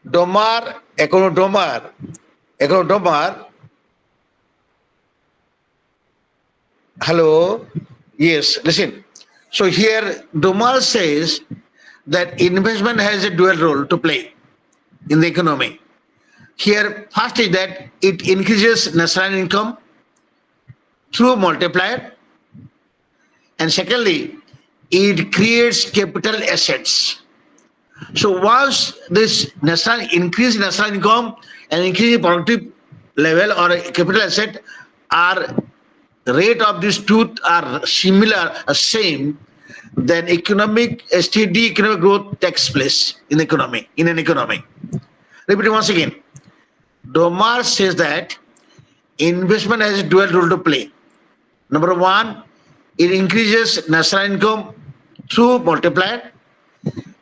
Econodomar. Hello. Yes, listen. So here, Domar says that investment has a dual role to play in the economy. Here, first is that it increases national income through multiplier, and secondly, it creates capital assets. So once this national increase in national income and increase in productive level or capital asset are the rate of these two are similar, same, then steady economic growth takes place in an economy. Repeat once again. Domar says that investment has a dual role to play. Number one, it increases national income through multiplier.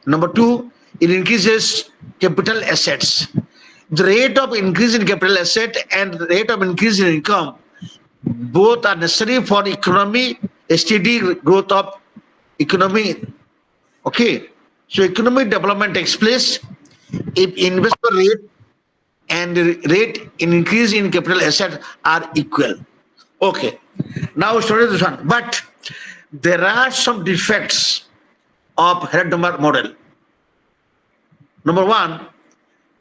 Number two, it increases capital assets. The rate of increase in capital asset and the rate of increase in income both are necessary for economy, steady growth of economy. Okay, so economic development takes place if investment rate and the rate in increase in capital asset are equal. Okay, now study this one. But there are some defects of Herod-Domar model. Number one,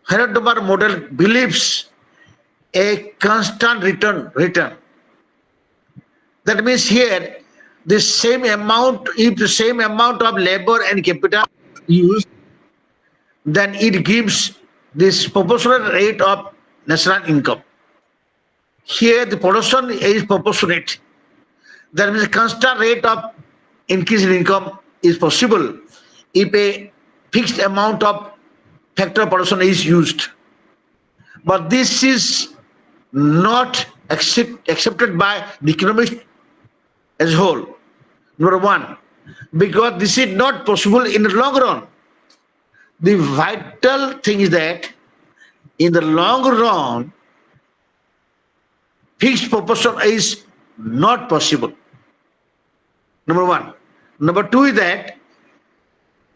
Herod-Domar model believes a constant return. That means here, the same amount, if the same amount of labor and capital used, then it gives this proportional rate of national income. Here, the production is proportionate. That means a constant rate of increase in income is possible if a fixed amount of factor of production is used. But this is not accepted by the economists as a whole. Number one, because this is not possible in the long run. The vital thing is that in the long run, fixed proportion is not possible. Number one. Number two is that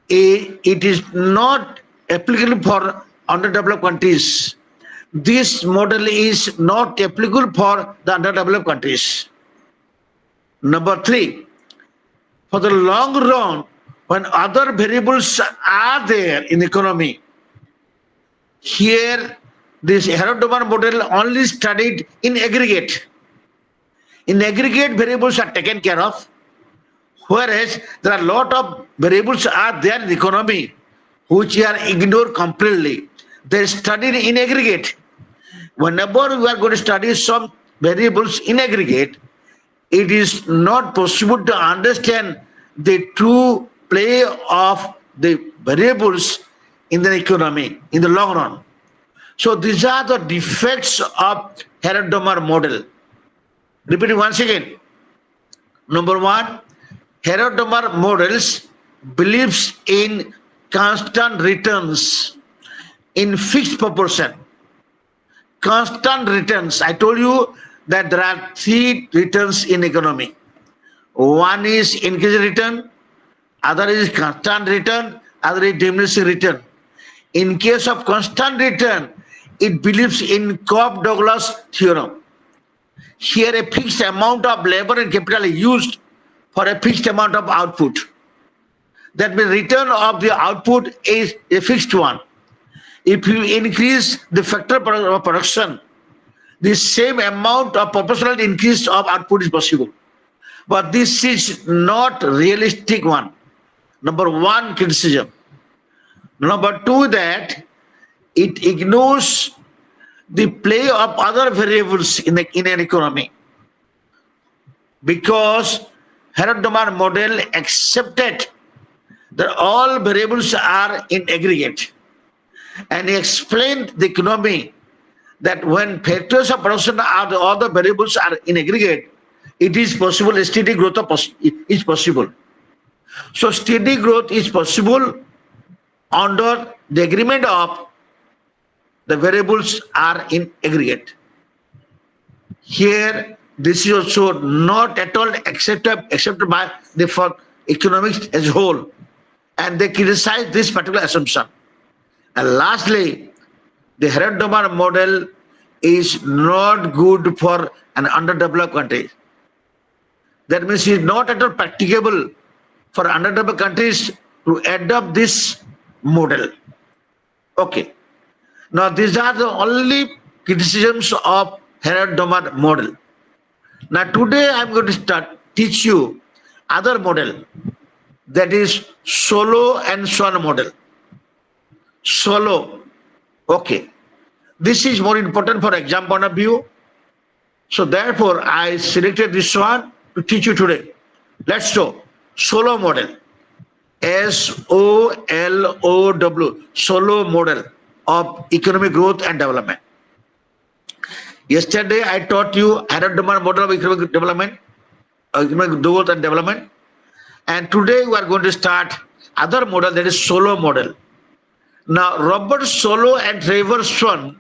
it is not applicable for underdeveloped countries. This model is not applicable for the underdeveloped countries. Number three, for the long run, when other variables are there in the economy, here this Herod-Domar model only studied in aggregate. In aggregate, variables are taken care of, whereas there are a lot of variables are there in the economy which are ignored completely. They are studied in aggregate. Whenever we are going to study some variables in aggregate, it is not possible to understand the true play of the variables in the economy in the long run. So these are the defects of Herod-Domar model. Repeating once again. Number one, Herod-Domar models believes in constant returns in fixed proportion. Constant returns. I told you that there are three returns in economy. One is increasing return, other is constant return, other is diminishing return. In case of constant return, it believes in Cobb-Douglas theorem. Here a fixed amount of labor and capital is used for a fixed amount of output. That means return of the output is a fixed one. If you increase the factor of production, the same amount of proportional increase of output is possible. But this is not realistic one. Number one, criticism. Number two, that it ignores the play of other variables in an economy. Because Herod-Domar model accepted that all variables are in aggregate. And he explained the economy that when factors of production are the other variables are in aggregate, it is possible, steady growth is possible. So steady growth is possible under the agreement of the variables are in aggregate. Here, this is also not at all accepted by the economics as a whole. And they criticize this particular assumption. And lastly, the Herod-Domar model is not good for an underdeveloped country. That means it's not at all practicable for underdeveloped countries to adopt this model. Okay. Now these are the only criticisms of Herod-Domar model. Now today I'm going to teach you other model, that is Solo and Swan model. Solo. Okay. This is more important for exam point of view. So therefore I selected this one to teach you today. Let's show Solo model. SOLOW. Solo model of economic growth and development. Yesterday I taught you Herod-Domar model of economic development, economic growth and development. And today we are going to start other model, that is Solo model. Now Robert Solo and Trevor Swan,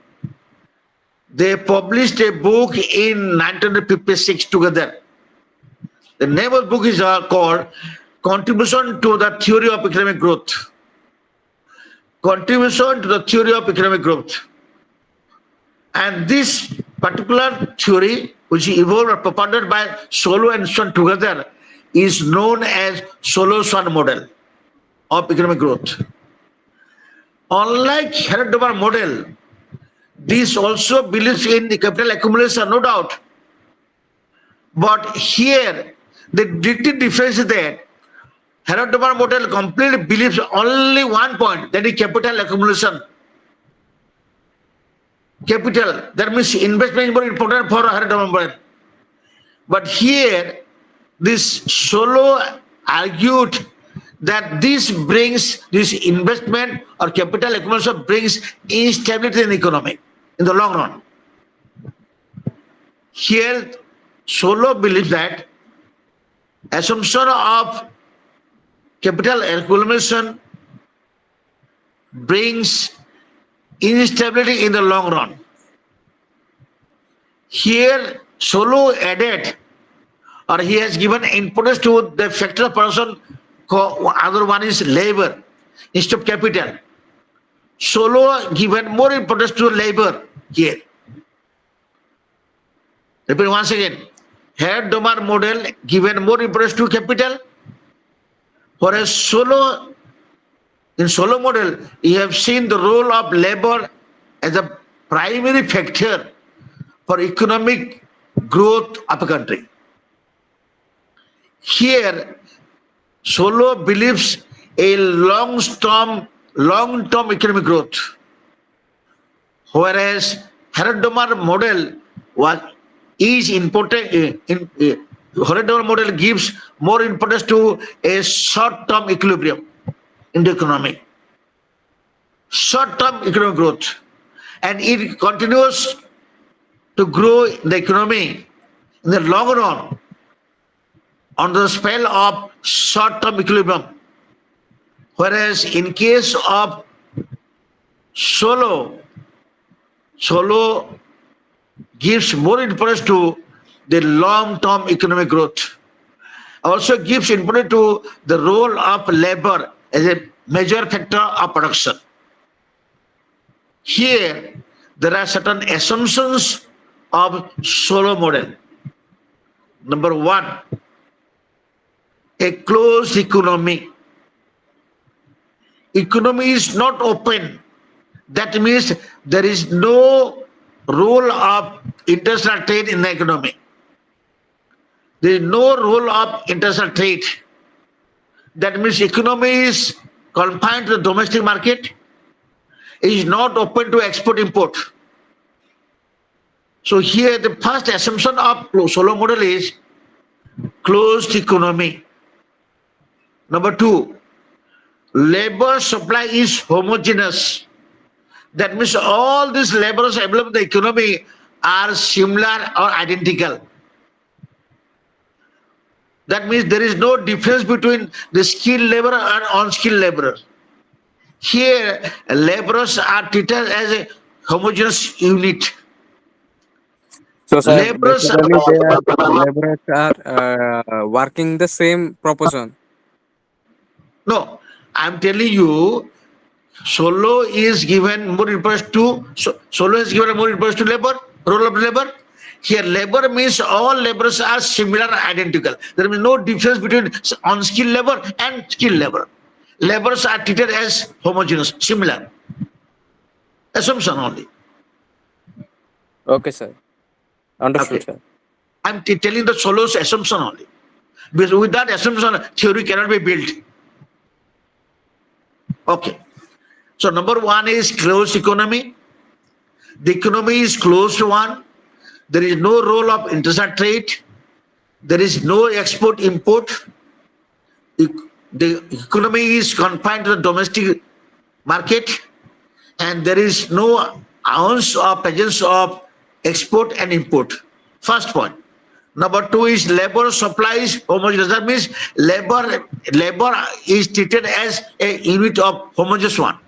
they published a book in 1956 together. The name of the book is called Contribution to the Theory of Economic Growth. Contribution to the Theory of Economic Growth. And this particular theory, which evolved or propounded by Solo and Swan together, is known as Solo-Swan model of economic growth. Unlike Herod-Domar model, this also believes in the capital accumulation, no doubt. But here, the distinct difference is that Herod-Domar model completely believes only one point, that is capital accumulation. Capital, that means investment is more important for Herod-Domar model. But here, this Solo argued that this investment or capital accumulation brings instability in the economy in the long run. Here, Solo believes that assumption of capital accumulation brings instability in the long run. Here, Solo added, or he has given importance to the factor of production, other one is labor instead of capital. Solo given more importance to labor here. Repeat once again. Herod-Domar model given more importance to capital, whereas in Solo model, you have seen the role of labor as a primary factor for economic growth of a country. Here, Solo believes a long-term economic growth, whereas Herod-Domar model is important. Herod-Domar model gives more importance to a short-term equilibrium in the economy, short-term economic growth, and it continues to grow in the economy in the long run on the spell of short-term equilibrium. Whereas in case of Solo gives more importance to the long-term economic growth. Also gives importance to the role of labor as a major factor of production. Here, there are certain assumptions of Solo model. Number one, a closed economy. Economy is not open. That means there is no role of international trade in the economy. There is no role of international trade. That means economy is confined to the domestic market. It is not open to export-import. So here the first assumption of Solo model is closed economy. Number two, labor supply is homogeneous. That means all these laborers available in the economy are similar or identical. That means there is no difference between the skilled laborer and unskilled laborer. Here, laborers are treated as a homogeneous unit. So, sir, Laborers basically laborers are working the same proportion. No, I'm telling you, Solo is given more importance to solo is given more importance to labor, role of labor. Here, labor means all laborers are similar, identical. There is no difference between unskilled labor and skilled labor. Laborers are treated as homogeneous, similar. Assumption only. Okay, sir. Understood, Okay. sir. I'm telling the solo's assumption only. Because with that assumption, theory cannot be built. Okay. So number one is closed economy. The economy is closed one. There is no role of international trade. There is no export import. The economy is confined to the domestic market, and there is no ounce of presence of export and import. First point. Number two is labor supplies homogeneous. That means labor is treated as a unit of homogeneous one.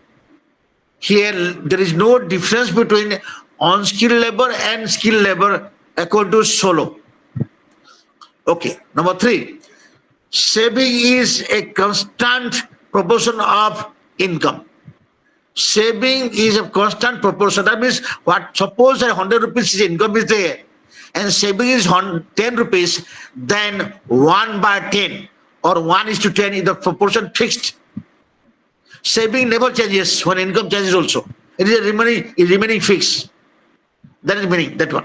Here there is no difference between unskilled labor and skilled labor according to solo. Okay. Number three, saving is a constant proportion of income. Saving is a constant proportion. That means what? Suppose 100 rupees income is there, and saving is 10 rupees, then 1/10 or 1:10 is the proportion fixed. Saving never changes when income changes also. It is remaining fixed. That is meaning that one.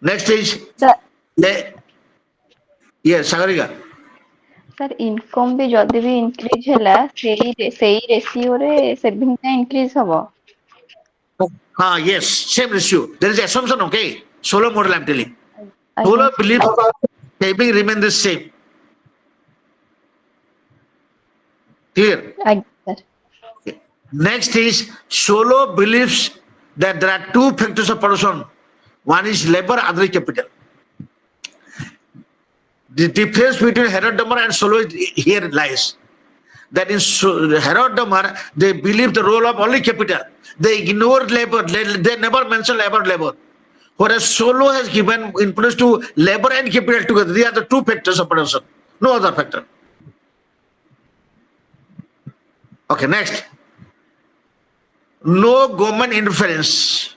Next is Sir, yes, Sagarika. sir, income भी जल्दी भी increase ହେଲା ସେଇ ratio रे saving ଟା increase हबो. Yes, same ratio. There is assumption, okay? Solo model I'm telling. Solo ଆଜ୍ଞା. believes saving remain the same. Clear? ଆଜ୍ଞା sir. Okay. Next is solo believes that there are two factors of production. One is labor, other is capital. The difference between Herodotmer and solo here lies. That in Herodotmer, they believe the role of only capital. They ignore labor. They never mention labor. Whereas solo has given importance to labor and capital together. They are the two factors of production. No other factor. Okay, next. No government interference.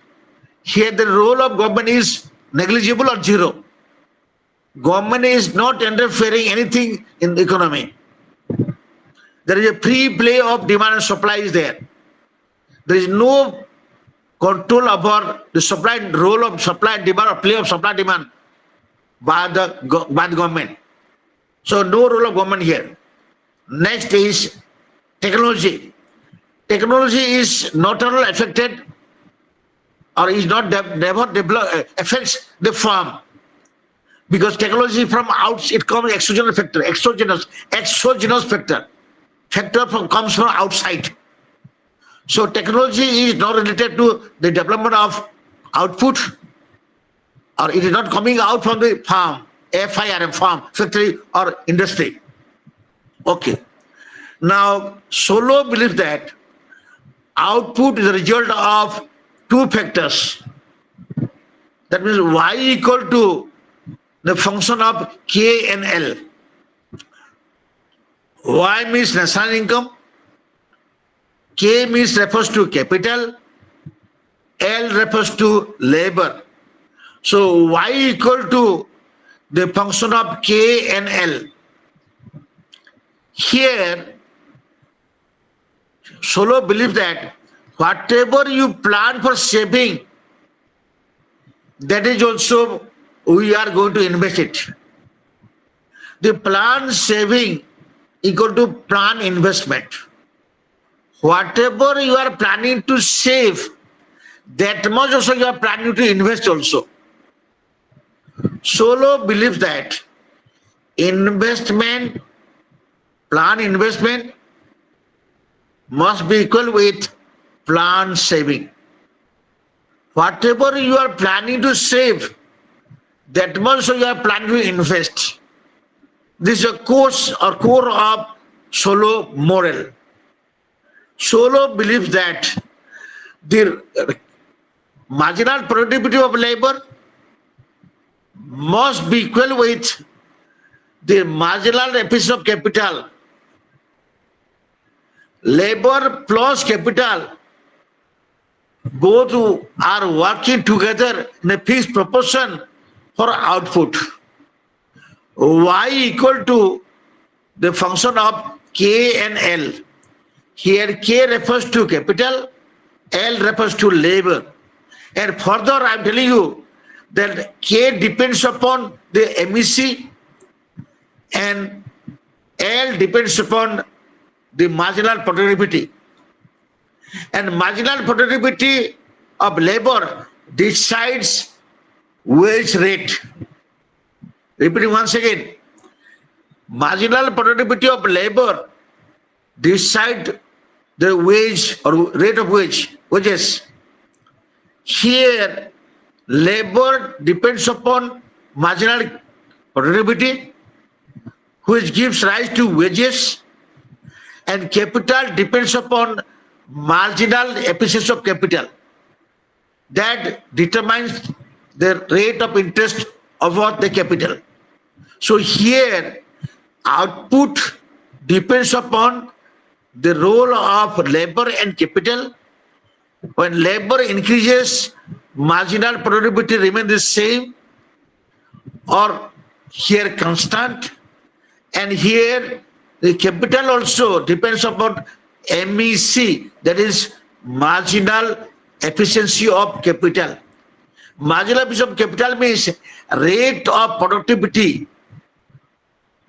Here the role of government is negligible or zero. Government is not interfering anything in the economy. There is a free play of demand and supply is there. There is no control over the supply, role of supply and demand or play of supply and demand by the government. So no role of government here. Next is technology. Technology is not at all affected or is not never affects the farm, because technology from out, it comes exogenous factor, exogenous factor comes from outside. So technology is not related to the development of output, or it is not coming out from the farm, FIRM, farm, factory or industry. Okay. Now, Solo believes that output is a result of two factors. That means Y equal to the function of K and L. Y means national income, K means refers to capital, L refers to labor. So Y equal to the function of K and L. Here, Solo believes that whatever you plan for saving, that is also we are going to invest it. The plan saving equal to plan investment. Whatever you are planning to save, that much also you are planning to invest also. Solo believes that investment, plan investment must be equal with plan saving. Whatever you are planning to save, that much also you are planning to invest. This is a core of Solo model. Solo believes that the marginal productivity of labor must be equal with the marginal efficiency of capital. labor plus capital both are working together in a fixed proportion for output. Y equal to the function of K and L. Here K refers to capital, L refers to labor. And further I am telling you that K depends upon the MEC and L depends upon the marginal productivity. And marginal productivity of labor decides wage rate. Repeating once again, marginal productivity of labor decide the wage or rate of wages. Here, labor depends upon marginal productivity, which gives rise to wages, and capital depends upon marginal efficiency of capital. That determines the rate of interest of what the capital. So here, output depends upon the role of labor and capital. When labor increases, marginal productivity remains the same or here constant. And here the capital also depends upon MEC, that is marginal efficiency of capital. Marginal efficiency of capital means rate of productivity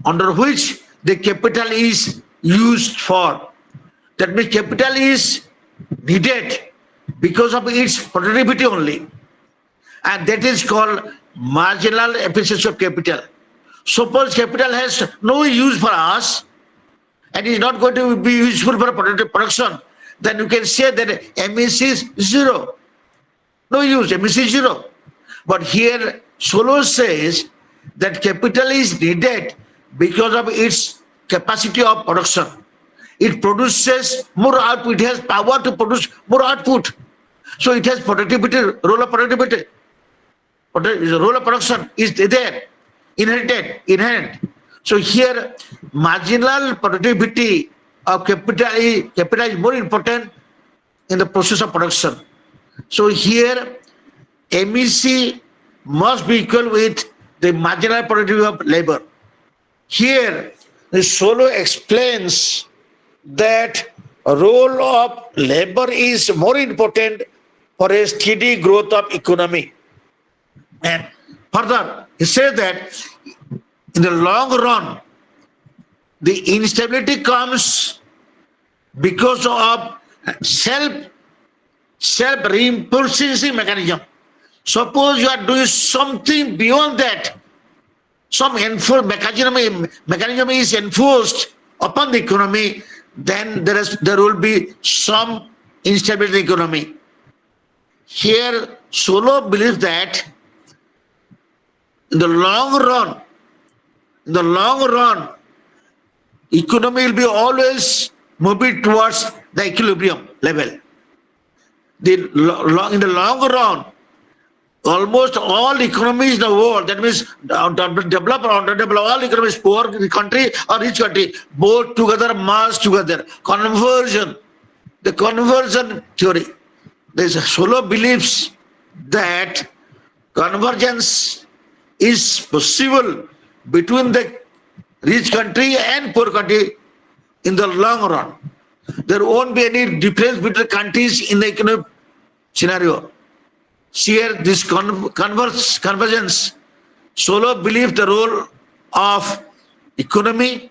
under which the capital is used for. That means capital is needed because of its productivity only. And that is called marginal efficiency of capital. Suppose capital has no use for us and is not going to be useful for production, then you can say that MEC is zero. No use, MEC is zero. But here Solo says that capital is needed because of its capacity of production. It produces more output, it has power to produce more output. So it has productivity, role of productivity. The role of production is there, inherent. So here marginal productivity of capital is more important in the process of production. So here MEC must be equal with the marginal productivity of labor. Here the Solo explains that role of labor is more important for a steady growth of economy. And further, he says that in the long run, the instability comes because of self-reinforcing mechanism. Suppose you are doing something beyond that, some mechanism is enforced upon the economy, then there will be some instability in the economy. Here, Solo believes that in the long run, economy will be always moving towards the equilibrium level. In the long run, almost all economies in the world, that means developed or underdeveloped, all economies, poor country or rich country, both together, merge together. Conversion, the conversion theory. Solo believes that convergence is possible between the rich country and poor country in the long run. There won't be any difference between countries in the economic scenario. Here, this convergence, Solo believes the role of economy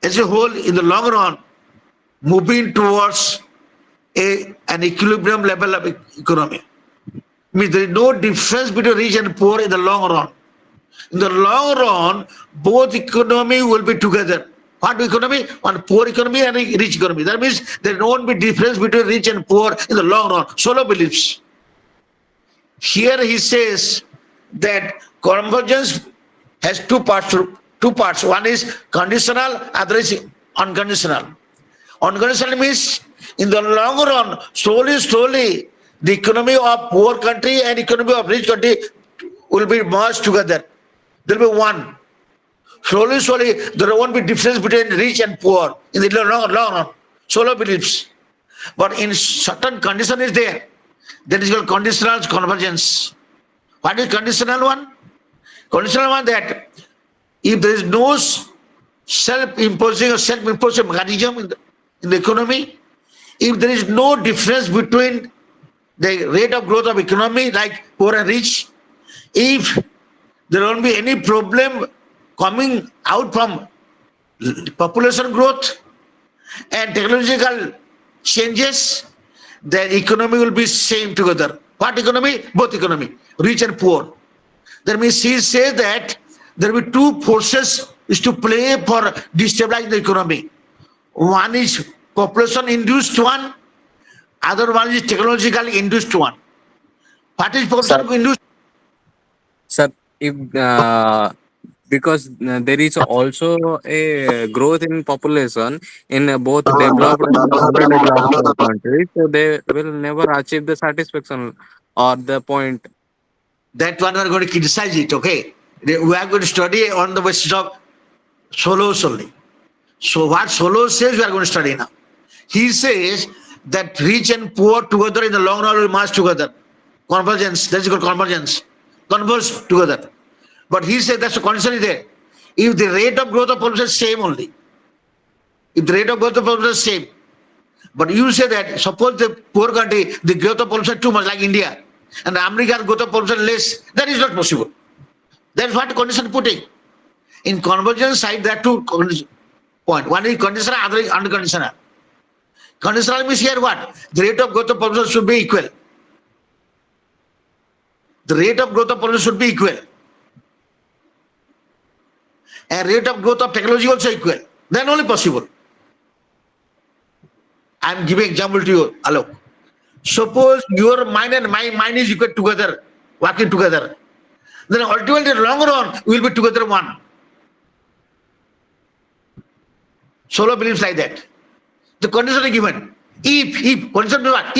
as a whole in the long run, moving towards an equilibrium level of economy. Means there is no difference between rich and poor in the long run. In the long run, both economy will be together. What economy? One poor economy and a rich economy. That means there won't be difference between rich and poor in the long run. Solo believes. Here he says that convergence has two parts. One is conditional, other is unconditional. Unconditional means in the long run, slowly, the economy of poor country and economy of rich country will be merged together. There will be one. Slowly, there won't be difference between rich and poor in the long run. Solo believes. But in certain condition is there. That is called conditional convergence. What is conditional one? Conditional one that if there is no self-imposing or self-imposing mechanism in the economy, if there is no difference between the rate of growth of economy like poor and rich, if there won't be any problem coming out from population growth and technological changes, the economy will be same together. What economy? Both economy, rich and poor. That means he says that there will be two forces is to play for destabilizing the economy. One is population induced one, other one is technological induced one. What is population induced? Sir, if because there is also a growth in population in both developed and underdeveloped countries, so they will never achieve the satisfaction or the point. That one we are going to criticize it, okay? We are going to study on the basis of Solos only. So what Solos says, we are going to study now. He says that rich and poor together in the long run will march together. Convergence, that's called convergence. Converge together. But he said that's the condition is there. If the rate of growth of population is same only. If the rate of growth of population is same. But you say that suppose the poor country, the growth of population too much like India, and the American growth of population less, that is not possible. That's what condition putting. In convergence side, there are two points. One is conditional, other is unconditional. Conditional means here what? The rate of growth of population should be equal. The rate of growth of population should be equal. And rate of growth of technology also equal. Then only possible. I am giving example to you, Alok. Suppose your mind and my mind is equal together, working together. Then ultimately in the long run, we will be together one. Solo believes like that. The condition is given. If, condition is what?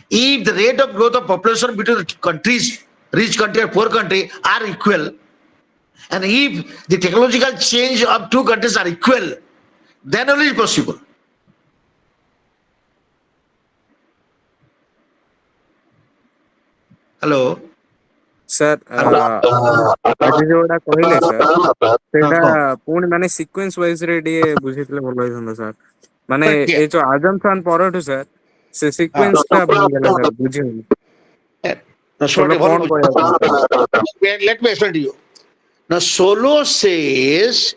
If the rate of growth of population between the countries, rich country and poor country are equal, and if the technological change of two countries are equal, then only is possible. Hello? Sir, ଆଜି ଯୋଉଟା କହିଲେ sir ସେଇଟା ପୁଣି ମାନେ sequence wise ରେ ଟିକେ ବୁଝେଇଥିଲେ ଭଲ ହେଇଥାନ୍ତା ସାର୍ ମାନେ ଏଇ ଯୋଉ ଆଜମ୍ପସନ ପରଠୁ ସାର୍ ସେ ସିକ୍ୱେନ୍ସ ଟା ଭାଙ୍ଗିଗଲା ସାର୍ ବୁଝିହେଉନି କଣ କହିବାକୁ Let me explain to you. Now, Solo says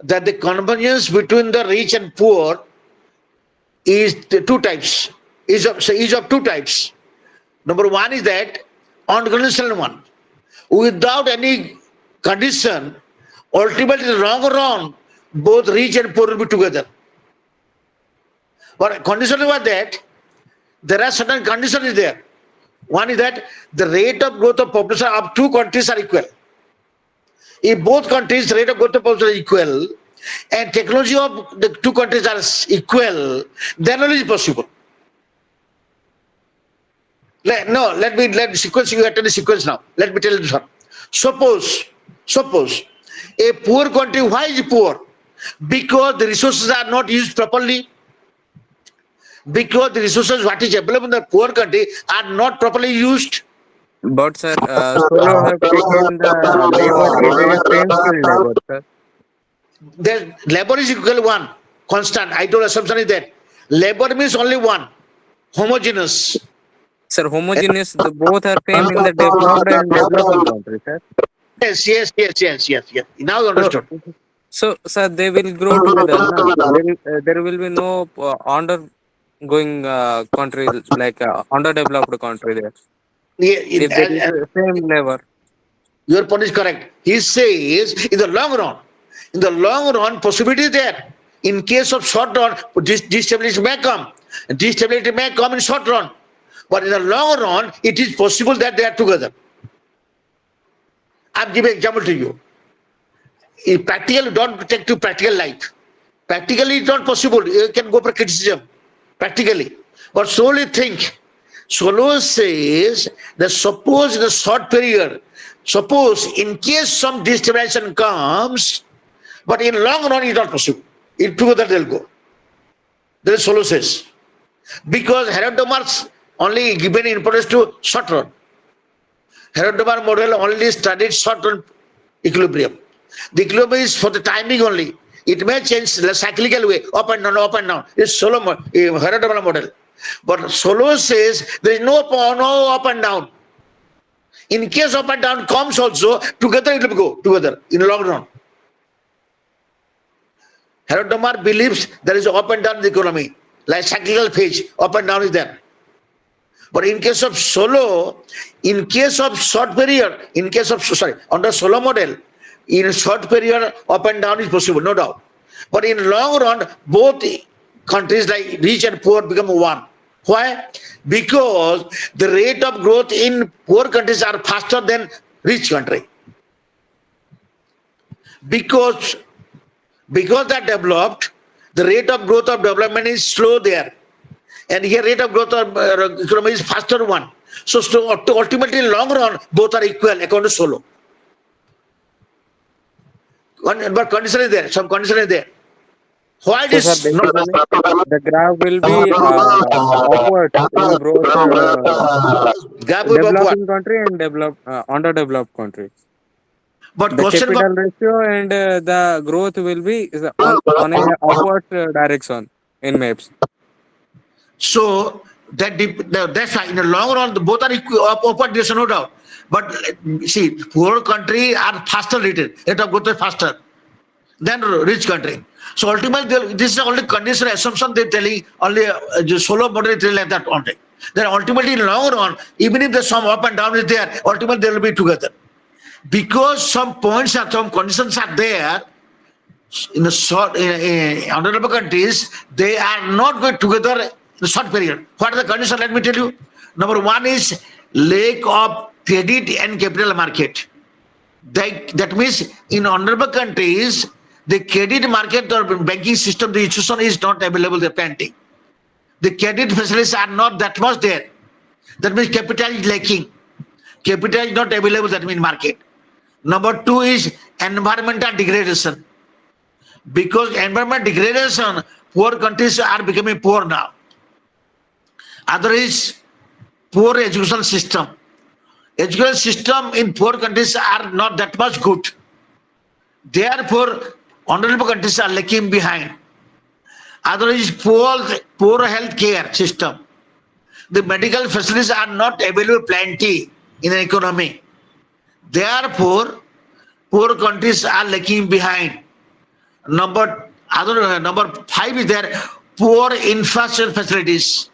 that the convergence between the rich and poor is the two types. Is of two types. Number one is that unconditional one. Without any condition, ultimately in the long run, both rich and poor will be together. But condition was that there are certain conditions there. One is that the rate of growth of population of two countries are equal. If both countries rate of growth of population is equal and technology of the two countries are equal, then only is possible. Let sequence, you attend the sequence now. Let me tell you this one. Suppose a poor country, why is it poor? Because the resources are not used properly. Because the resources what is available in the poor country are not properly used. But sir, Solo have taken the labor is same skill labor, sir. The labor is equal one, constant. I told assumption is that labor means only one, homogeneous. Sir, homogeneous, both are same in the developed and developing countries, sir. Yes. Now you understood. So, sir, they will grow together. No? There will be no undergoing country like underdeveloped country there. If there is the same level. Your point is correct. He says in the long run, possibility is there. In case of short run, destability may come. Destability may come in short run. But in the long run, it is possible that they are together. I'm giving an example to you. In practical, don't take to practical life. Practically, it's not possible. You can go for criticism. Practically. But solely think. Solo says that suppose in a short period, suppose in case some destabilization comes, but in long run, it's not possible. In together they'll go. There is solo says. Because Herodotus only given importance to short run. Herodotus model only studied short run equilibrium. The equilibrium is for the timing only. It may change the cyclical way, up and down, up and down. It's Herodotus model. But Solo says there is no up and down. In case up and down comes also, together it will go together in long run. Herodotus believes there is up and down in the economy, like cyclical phase, up and down is there. But in case of Solo, in case of short period, under Solo model, in short period, up and down is possible, no doubt. But in long run, both countries like rich and poor become one. Why? Because the rate of growth in poor countries are faster than rich country. Because they are developed, the rate of growth of development is slow there. And here rate of growth of economy is faster one. So ultimately in long run, both are equal according to Solo. But condition is there, some condition is there. Why So, this sir, not basically, the graph will be upward in growth gap will go upward? developing country and underdeveloped country. But The question capital ratio and the growth will be on a upward direction in maps. so that's why in the long run both are upward direction, no doubt. But see, poor country are faster rate of growth is faster than rich country. So ultimately, this is only conditional assumption they're telling, only Solo model is telling like that only. Then ultimately in long run, even if there's some up and down is there, ultimately they will be together. Because some points are, some conditions are there, in the short, underdeveloped countries, they are not going together in a short period. What are the conditions? Let me tell you. Number one is lack of credit and capital market. That means in underdeveloped countries, the credit market or banking system, the institution is not available, the planting. The credit facilities are not that much there. That means capital is lacking. Capital is not available, that means market. Number two is environmental degradation. Because environmental degradation, poor countries are becoming poor now. Other is poor education system. Education system in poor countries are not that much good. Therefore, underdeveloped countries are lagging behind. Other is poor health care system. The medical facilities are not available plenty in the economy. Therefore, poor countries are lagging behind. Number five is there poor infrastructure facilities.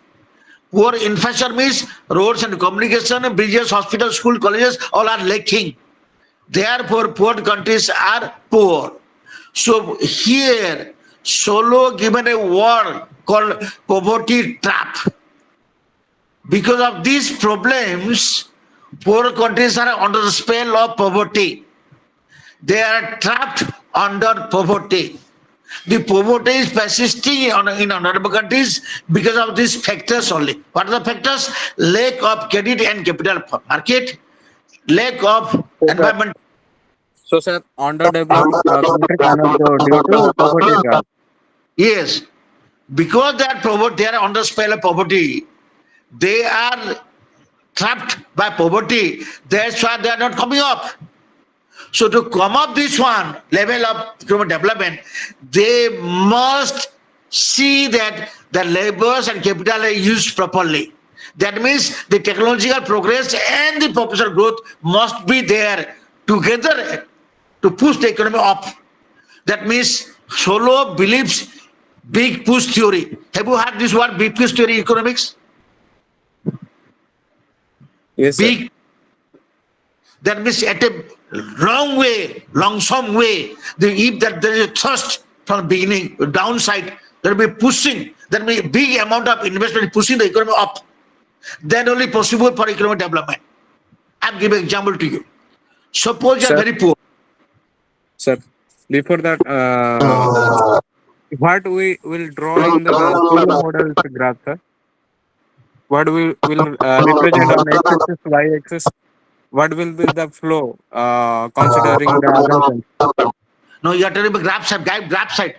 Poor infrastructure means roads and communication, bridges, hospitals, school, colleges, all are lacking. Therefore, poor countries are poor. So here, Solo given a word called poverty trap. Because of these problems, poor countries are under the spell of poverty. They are trapped under poverty. The poverty is persisting in underdeveloped countries because of these factors only. What are the factors? Lack of credit and capital market, lack of environment. So, sir, underdeveloped country cannot grow due to poverty trap. Yes, because they are under spell of poverty. They are trapped by poverty. That's why they are not coming up. So to come up this one level of development, they must see that the labors and capital are used properly. That means the technological progress and the population growth must be there together to push the economy up. That means Solo believes big push theory. Have you heard this word, big push theory economics? Yes, sir. Big. That means at a long-some way, if that there is a thrust from the beginning, downside, there will be pushing, there will be a big amount of investment pushing the economy up. Then only possible for economic development. I'm giving an example to you. Suppose you are Sir. very poor. Sir, before that, what we will draw in the Solo model's graph, sir? What we will represent on x-axis, y-axis? What will be the flow considering the assumptions? No, you are telling me graph side.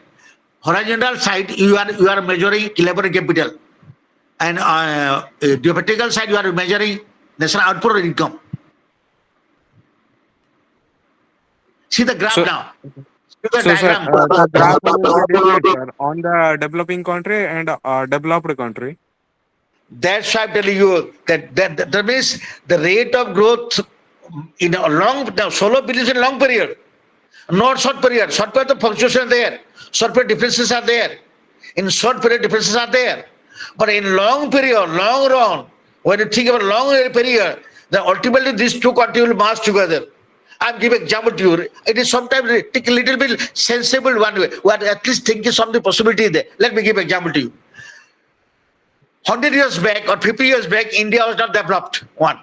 Horizontal side, you are measuring labor capital, and the vertical side, you are measuring national output or income. See the graph So, now. See the so sir, diagram. the graph will be displayed, sir, on the developing country and developed country. That's why I'm telling you that means the rate of growth in a long. Now, solo believes in long period, not short period. Short period, the fluctuation there. Short period differences are there. In short period, differences are there. But in long period, long run, when you think about long period, then ultimately these two countries will merge together. I'm giving example to you. It is sometimes take a little bit sensible one way. We are at least thinking something possibility there. Let me give example to you. 100 years back or 50 years back, India was not developed. One.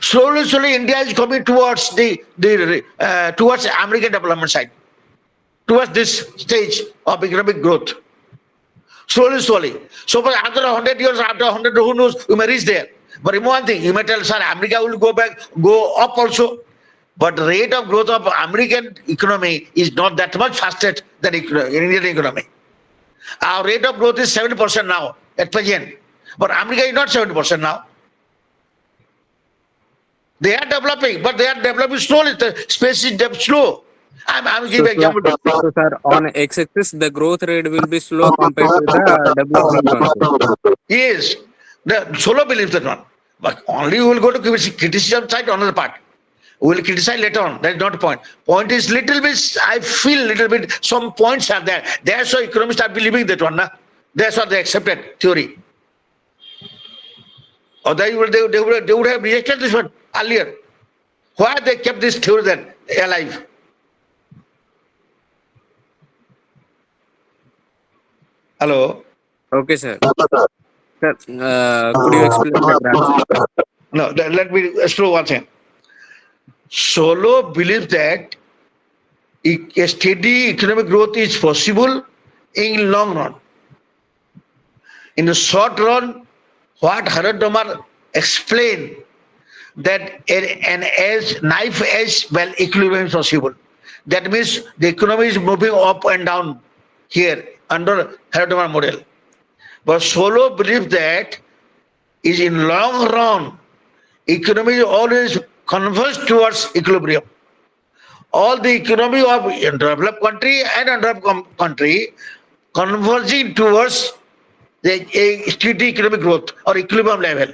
Slowly, India is coming towards towards American development side, towards this stage of economic growth. Slowly. So for after 100 years, after 100, who knows, we may reach there. But remember one thing, you may tell, sir, America will go up also. But the rate of growth of American economy is not that much faster than Indian economy. Our rate of growth is 7% now at present. But America is not 7% now. They are developing, but they are developing slowly. The space is slow. I'm So, giving example. so sir, on x-axis, the growth rate will be slow compared to the developing country. Yes, the solo believes that one. But only we will go to criticism side on another part. We will criticize later on. That is not the point. Point is little bit, I feel little bit, some points are there. That's why economists are believing that one. That's why they accepted theory. Or they would have rejected this one earlier. Why they kept this theory then alive? Hello? Okay, sir. Sir, could you explain the graph? No, let me explore one thing. Solo believes that a steady economic growth is possible in long run. In the short run, what Harold Domar explained that an edge, knife edge equilibrium is possible. That means the economy is moving up and down here under Harold Domar model. But Solo believes that is in long run, economy always converge towards equilibrium. All the economy of developed country and undeveloped country converging towards a steady economic growth or equilibrium level.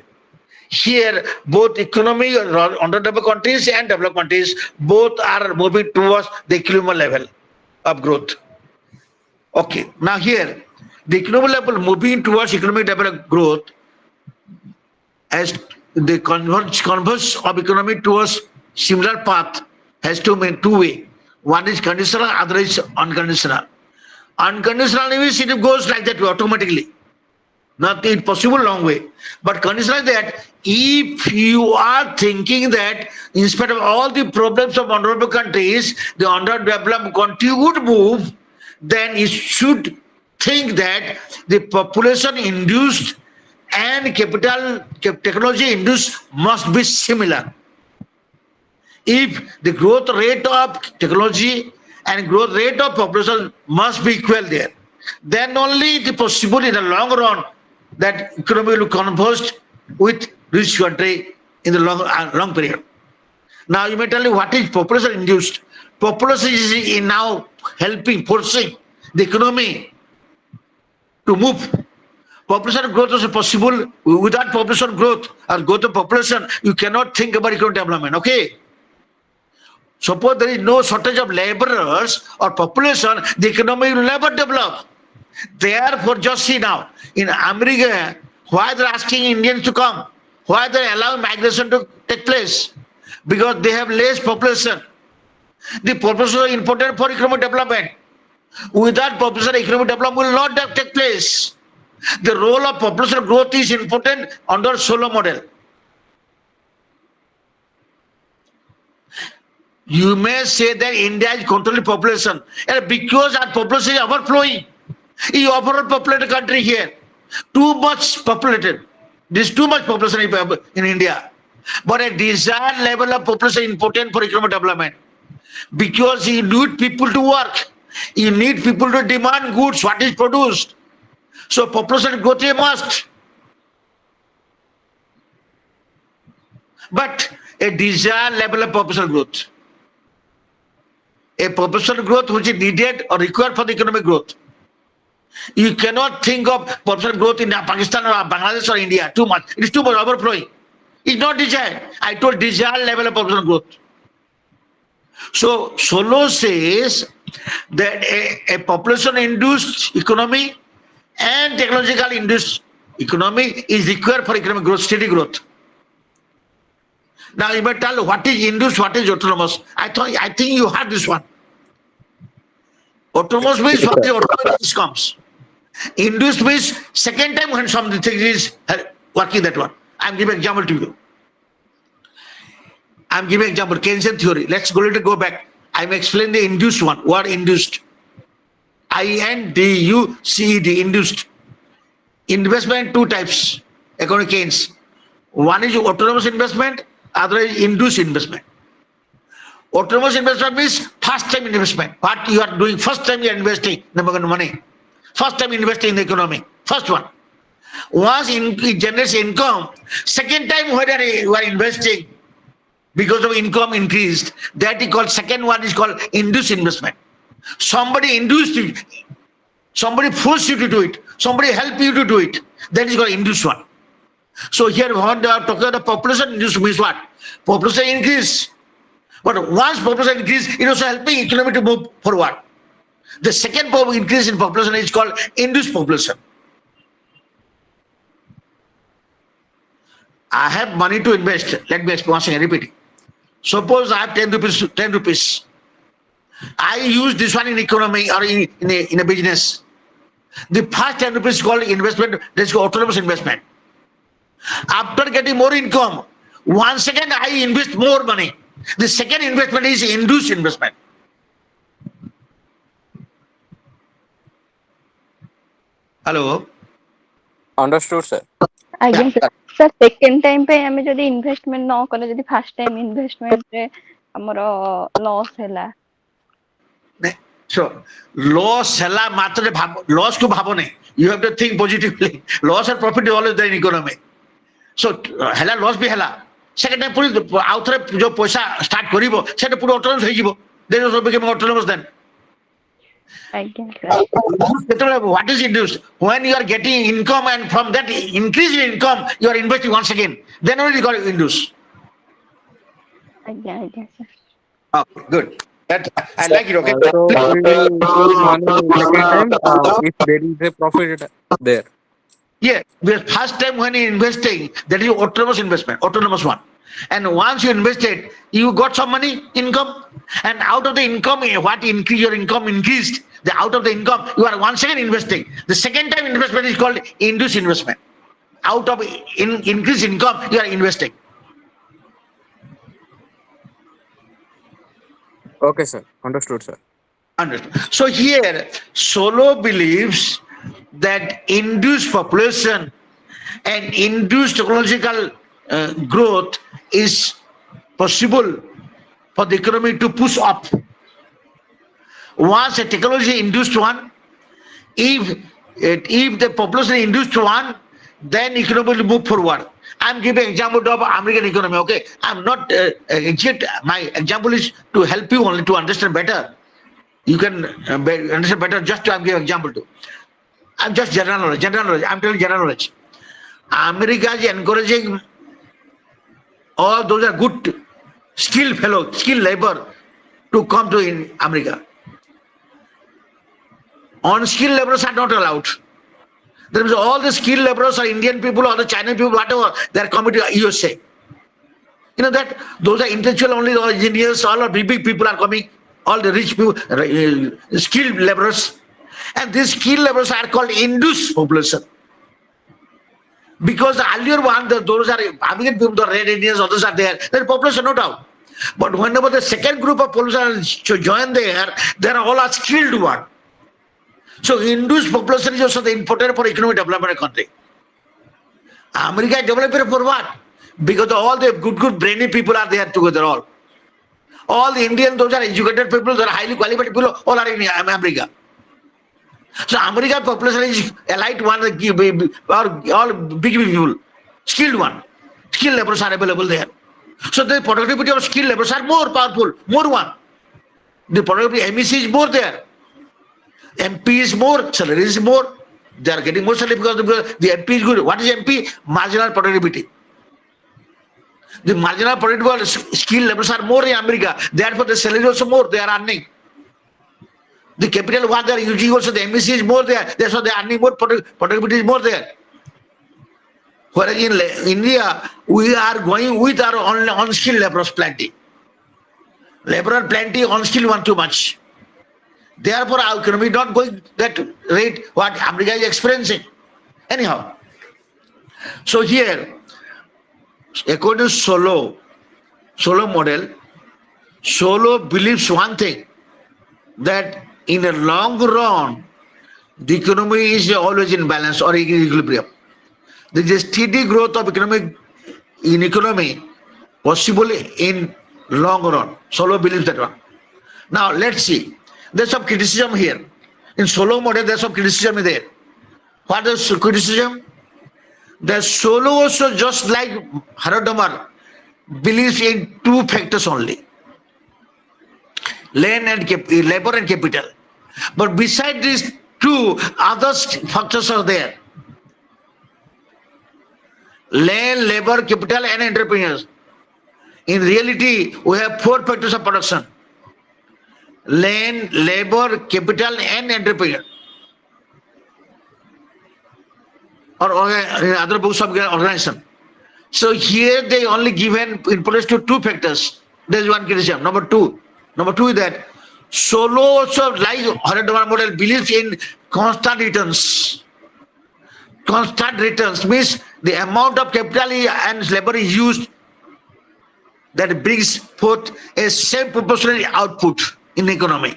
Here, both economy underdeveloped countries and developed countries both are moving towards the equilibrium level of growth. Okay, now here, the economic level moving towards economic level of growth as the converge of economy towards similar path has two way. One is conditional, other is unconditional. Unconditional means it goes like that automatically. Not impossible long way. But conditional is that if you are thinking that in spite of all the problems of underdeveloped countries, the underdeveloped country would move, then you should think that the population induced and capital technology induced must be similar. If the growth rate of technology and growth rate of population must be equal there, then only it is possible in the long run that economy will converge with rich country in the long period. Now you may tell me what is population induced? Population is now helping, forcing the economy to move. Population growth is possible. Without population growth or growth of population, you cannot think about economic development. Okay. Suppose there is no shortage of laborers or population, the economy will never develop. Therefore, just see now, in America, why they're asking Indians to come? Why they're allowing migration to take place? Because they have less population. The population is important for economic development. Without population, economic development will not take place. The role of population growth is important under Solo model. You may say that India is controlling population because our population is overflowing. Is overall populated country here. Too much populated. There's too much population in India. But a desired level of population is important for economic development. Because you need people to work. You need people to demand goods, what is produced. So population growth is a must. But a desired level of population growth. A population growth which is needed or required for the economic growth. You cannot think of population growth in Pakistan or Bangladesh or India too much. It is too much overflowing. It's not desired. I told desired level of population growth. So Solo says that a population-induced economy and technological-induced economy is required for economic growth, steady growth. Now you might tell what is induced, what is autonomous. I think you heard this one. Autonomous means what the autonomous comes. Induced means second time when something is working that one. I'm giving example to you. I'm giving example, Keynesian theory. Let's go back. I'm explaining the induced one. Word induced. I-N-D-U-C-E-D, induced. Investment two types, according to Keynes. One is autonomous investment, other is induced investment. Autonomous investment means first time investment. What you are doing, first time you are investing the money. First time investing in the economy. First one. Once it generates income, second time whether you are investing because of income increased, that is called, second one is called induced investment. Somebody induced you, somebody forced you to do it, somebody helped you to do it. That is called induced one. So here when they are talking about population induced means what? Population increase. But once population increase, it is also helping economy to move forward. The second increase in population is called induced population. I have money to invest. Let me explain once again, repeat. Suppose I have 10 rupees. I use this one in economy or in a business. The first 10 rupees is called investment, that is called autonomous investment. After getting more income, 1 second I invest more money. The second investment is induced investment. Hello? Understood, sir. ଆଜ୍ଞା sir second time ପାଇଁ ଆମେ ଯଦି investment ନ କଲେ, ଯଦି first time ଇନଭେଷ୍ଟମେଣ୍ଟରେ ଆମର loss ହେଲା, So loss hela matre loss ko bhabo nahi. You have to think positively. Loss and profit is always there in economy. So hela loss bhi hela. Second time puri outre jo paisa start karibo seta puri autonomous hoyi jibo. Then also become autonomous then. ଆଜ୍ଞା What is induced? When you are getting income and from that increase in income you are investing once again. Then only you got induced. ଆଜ୍ଞା ଆଜ୍ଞା sir. Oh, good. That I So, like it. Okay. so we will put money second time if there is a profit there. Yeah, because first time when you investing, that is autonomous investment, autonomous one. And once you invested, you got some money, income, and out of the income, what increase your income increased. The out of the income, you are once again investing. The second time investment is called induced investment. Out of increased income, you are investing. Okay, sir. Understood, sir. Understood. So here, Solo believes that induced population and induced technological growth is possible for the economy to push up. Once a technology induced one, if the population induced one, then economy will move forward. I'm giving example of American economy. Okay, I'm not exact. My example is to help you only to understand better. You can understand better. Just to I'm giving example to. I'm just general knowledge. I'm telling general knowledge. America is encouraging all those are good skilled fellows, skilled labor to come to in America. Unskilled laborers are not allowed. There is all the skilled laborers are Indian people or the Chinese people, whatever, they are coming to USA. You know that those are intellectual only, all engineers, all of big people are coming, all the rich people, skilled laborers. And these skilled laborers are called induced population. Because the earlier one, those are American people, the red Indians, others are there, their population no doubt. But whenever the second group of population join there, they are all a skilled one. So induced population is also important for economic development of country. America is developing for what? Because all the good brainy people are there together all. All the Indians, those are educated people, those are highly qualified people, all are in America. So American population is elite one, or all big people, skilled one. Skilled laborers are available there. So the productivity of skilled laborers are more powerful, more one. The productivity MEC is more there. MP is more, salary is more. They are getting more salary because the MP is good. What is MP? Marginal productivity. The marginal productivity skilled laborers are more in America. Therefore, the salary also more. They are earning. The capital what they are using also, the MEC is more there. That's why they are earning more, productivity is more there. Whereas in India, we are going with our unskilled laborers plenty. Laborer plenty, unskilled one too much. Therefore, our economy not going that rate what America is experiencing. Anyhow, so here, according to Solow model, Solow believes one thing, that in the long run, the economy is always in balance or in equilibrium. There is a steady growth of economy possible in long run. Solow believes that one. Now let's see. There's some criticism here. In Solow model, there's some criticism there. What is criticism? That Solow also, just like Haradomar, believes in two factors only: land and labor and capital. But beside these two, other factors are there: land, labor, capital, and entrepreneurs. In reality, we have four factors of production: land, labor, capital, and entrepreneur. Or in other books of organization. So here they only given importance to two factors. There is one criticism. Number two is that Solow also, like Haradomar model, believes in constant returns. Constant returns means the amount of capital and labor is used, that brings forth a same proportional output in the economy.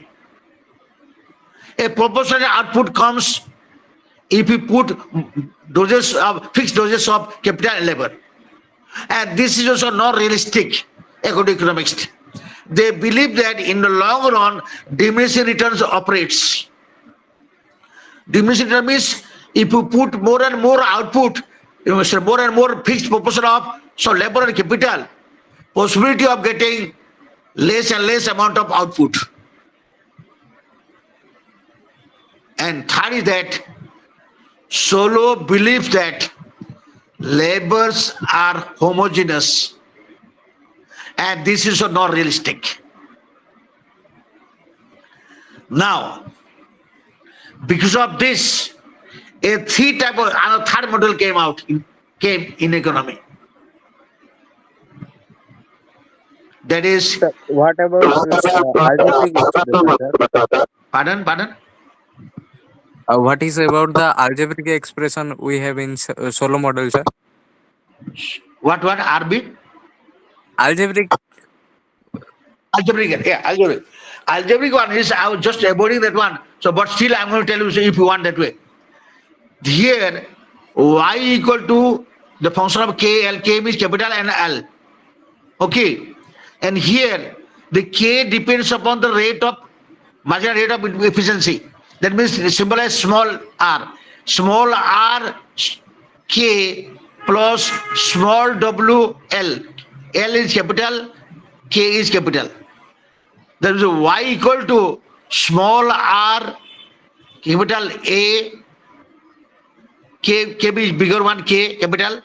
A proportional output comes if you put fixed doses of capital and labor. And this is also not realistic according to economics. They believe that in the long run, diminishing returns operates. Diminishing return means if you put more and more output, more and more fixed proportion of labor and capital, possibility of getting less and less amount of output. And third is that Solow believes that labors are homogeneous, and this is not realistic. Now, because of this, a third model came in economy. That is, What about algebraic expression, sir? pardon? What is about the algebraic expression we have in Solow model, sir? What RB? Algebraic. Algebraic. Algebraic one is, I was just avoiding that one. So, but still I'm going to tell you, if you want that way. Here, y equal to the function of k, L. K means capital and L. Okay. And here, the k depends upon the marginal rate of efficiency. That means symbolize small r. Small r k plus small w L. L is capital, k is capital. That is y equal to small r capital A, k is bigger one, k capital,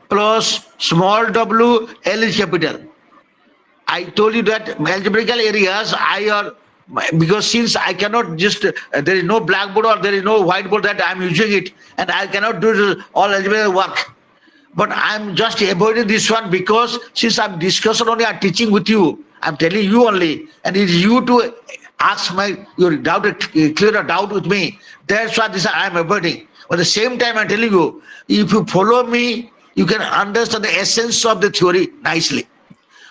plus small w L is capital. I told you that algebraical areas because since I cannot just, there is no blackboard or there is no whiteboard that I am using it, and I cannot do all algebraical work. But I am just avoiding this one because since I am discussing only, I am teaching with you, I am telling you only, and it is you to ask your doubt, clear a doubt with me. That's why I am avoiding. But at the same time, I am telling you, if you follow me, you can understand the essence of the theory nicely.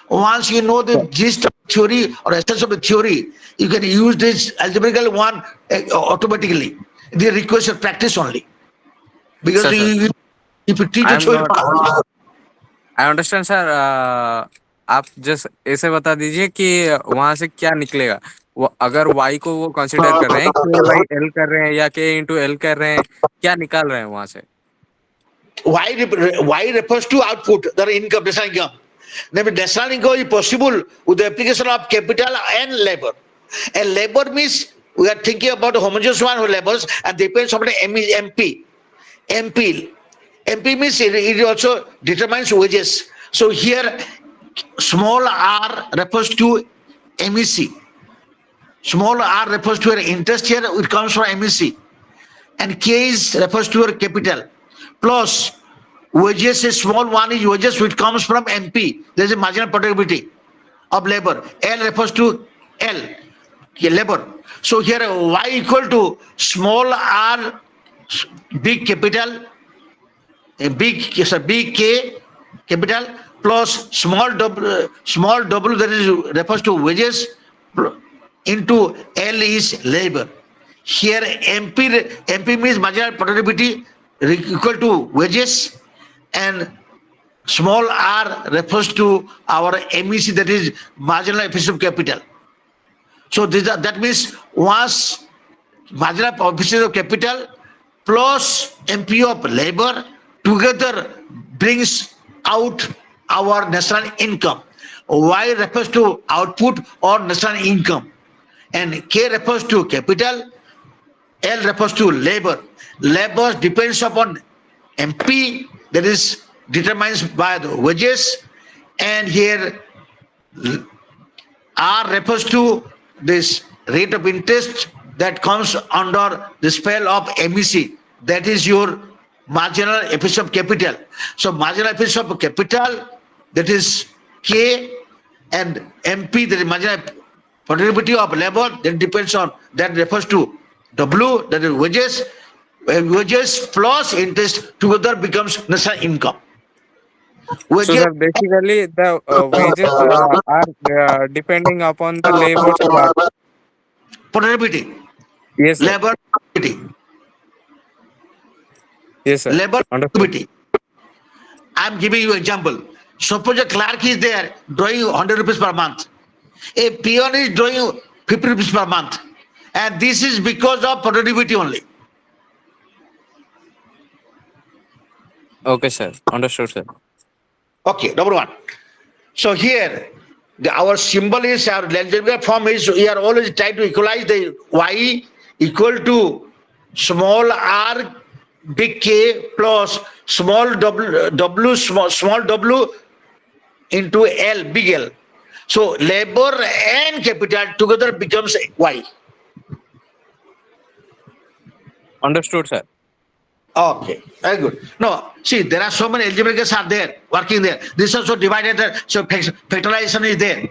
Once you know the gist of theory or essence of the theory, you can use this algebraical one automatically. They requires your practice only. Because if you teach a theory, I understand, sir. आप just ऐसे बता दीजिए कि वहां से क्या निकलेगा। अगर y को वो कंसिडर कर रहे हैं k बाई l कर रहे हैं या k इंटू l कर रहे हैं, क्या निकाल रहे हैं वहां से? Y refers to output, the income, national income. Now, national income is possible with the application of capital and labor. And labor means we are thinking about a homogeneous one who labors and depends on the MP. MP. MP means it also determines wages. So here, small r refers to MEC. Small r refers to your interest here, it comes from MEC. And K is refers to your capital. Plus wages, a small one is wages which comes from MP. There is a marginal productivity of labor. L refers to L, labor. So here Y equal to small r, big capital, a big K capital plus small w that is refers to wages into L is labor. Here MP means marginal productivity equal to wages, and small r refers to our MEC, that is marginal efficiency of capital. So that means once marginal efficiency of capital plus MP of labor together brings out our national income. Y refers to output or national income, and K refers to capital, L refers to labor. Labor depends upon MP, that is determined by the wages, and here R refers to this rate of interest that comes under the spell of MEC, that is your marginal efficiency of capital. So marginal efficiency of capital, that is K, and MP, that is marginal productivity of labor, that depends on, that refers to W, that is wages. Wages plus interest together becomes national income. So sir, basically the wages are depending upon the labor productivity. Yes, sir. Labor productivity. Yes, sir. Labor Understood. productivity. I am giving you example. Suppose a clerk is there drawing 100 rupees per month. A peon is drawing 50 rupees per month. And this is because of productivity only. Okay, sir. Understood, sir. Okay, number one. So here, our symbol is, our algebraic form is, we are always trying to equalize the Y equal to small r big K plus small w small w into L big L. So labor and capital together becomes Y. Understood, sir. Okay, very good. No, see, there are so many algebraics are there, working there. This also divided, so factorization is there.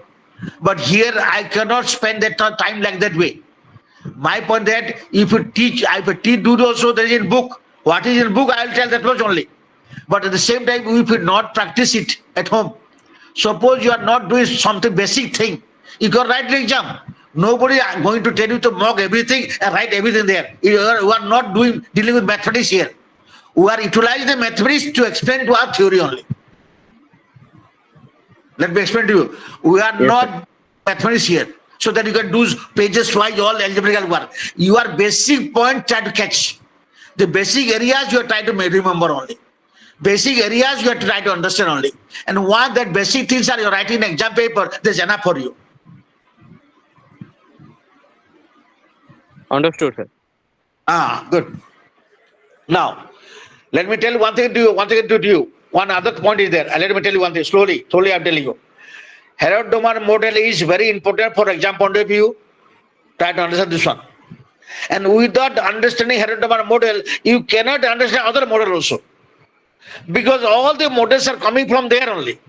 But here I cannot spend that time like that way. My point that if you teach do also, there is in book. What is in book, I will tell that much only. But at the same time, if you not practice it at home, suppose you are not doing something basic thing, you can write the exam. Nobody is going to tell you to mock everything and write everything there. You are not dealing with mathematics here. We are utilizing the mathematics to explain to our theory only. Let me explain to you. We are not mathematics here, so that you can do pages wise all algebraic work. Your basic point try to catch. The basic areas you are trying to remember only. Basic areas you have to try to understand only. And once that basic things are you writing in exam paper, there's enough for you. Understood, sir. Good. Now, let me tell you one thing to you. One other point is there. Let me tell you one thing. Slowly I'm telling you. Herod-Domer model is very important for exam point of view. Try to understand this one. And without understanding Herod-Domer model, you cannot understand other model also. Because all the models are coming from there only.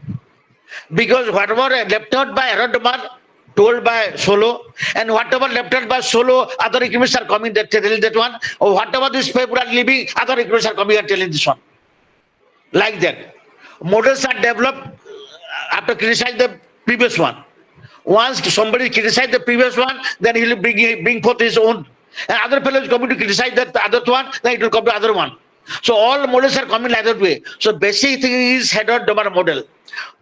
Because whatever left out by Herod-Domer, told by Solo, and whatever left out by Solo, other economists are coming that telling that one, or whatever this paper are leaving, other economists are coming and telling this one. Like that. Models are developed after criticizing the previous one. Once somebody criticizes the previous one, then he will bring forth his own. And other fellows coming to criticize that other one, then it will come to other one. So all models are coming like that way. So basic thing is Herod-Domer model.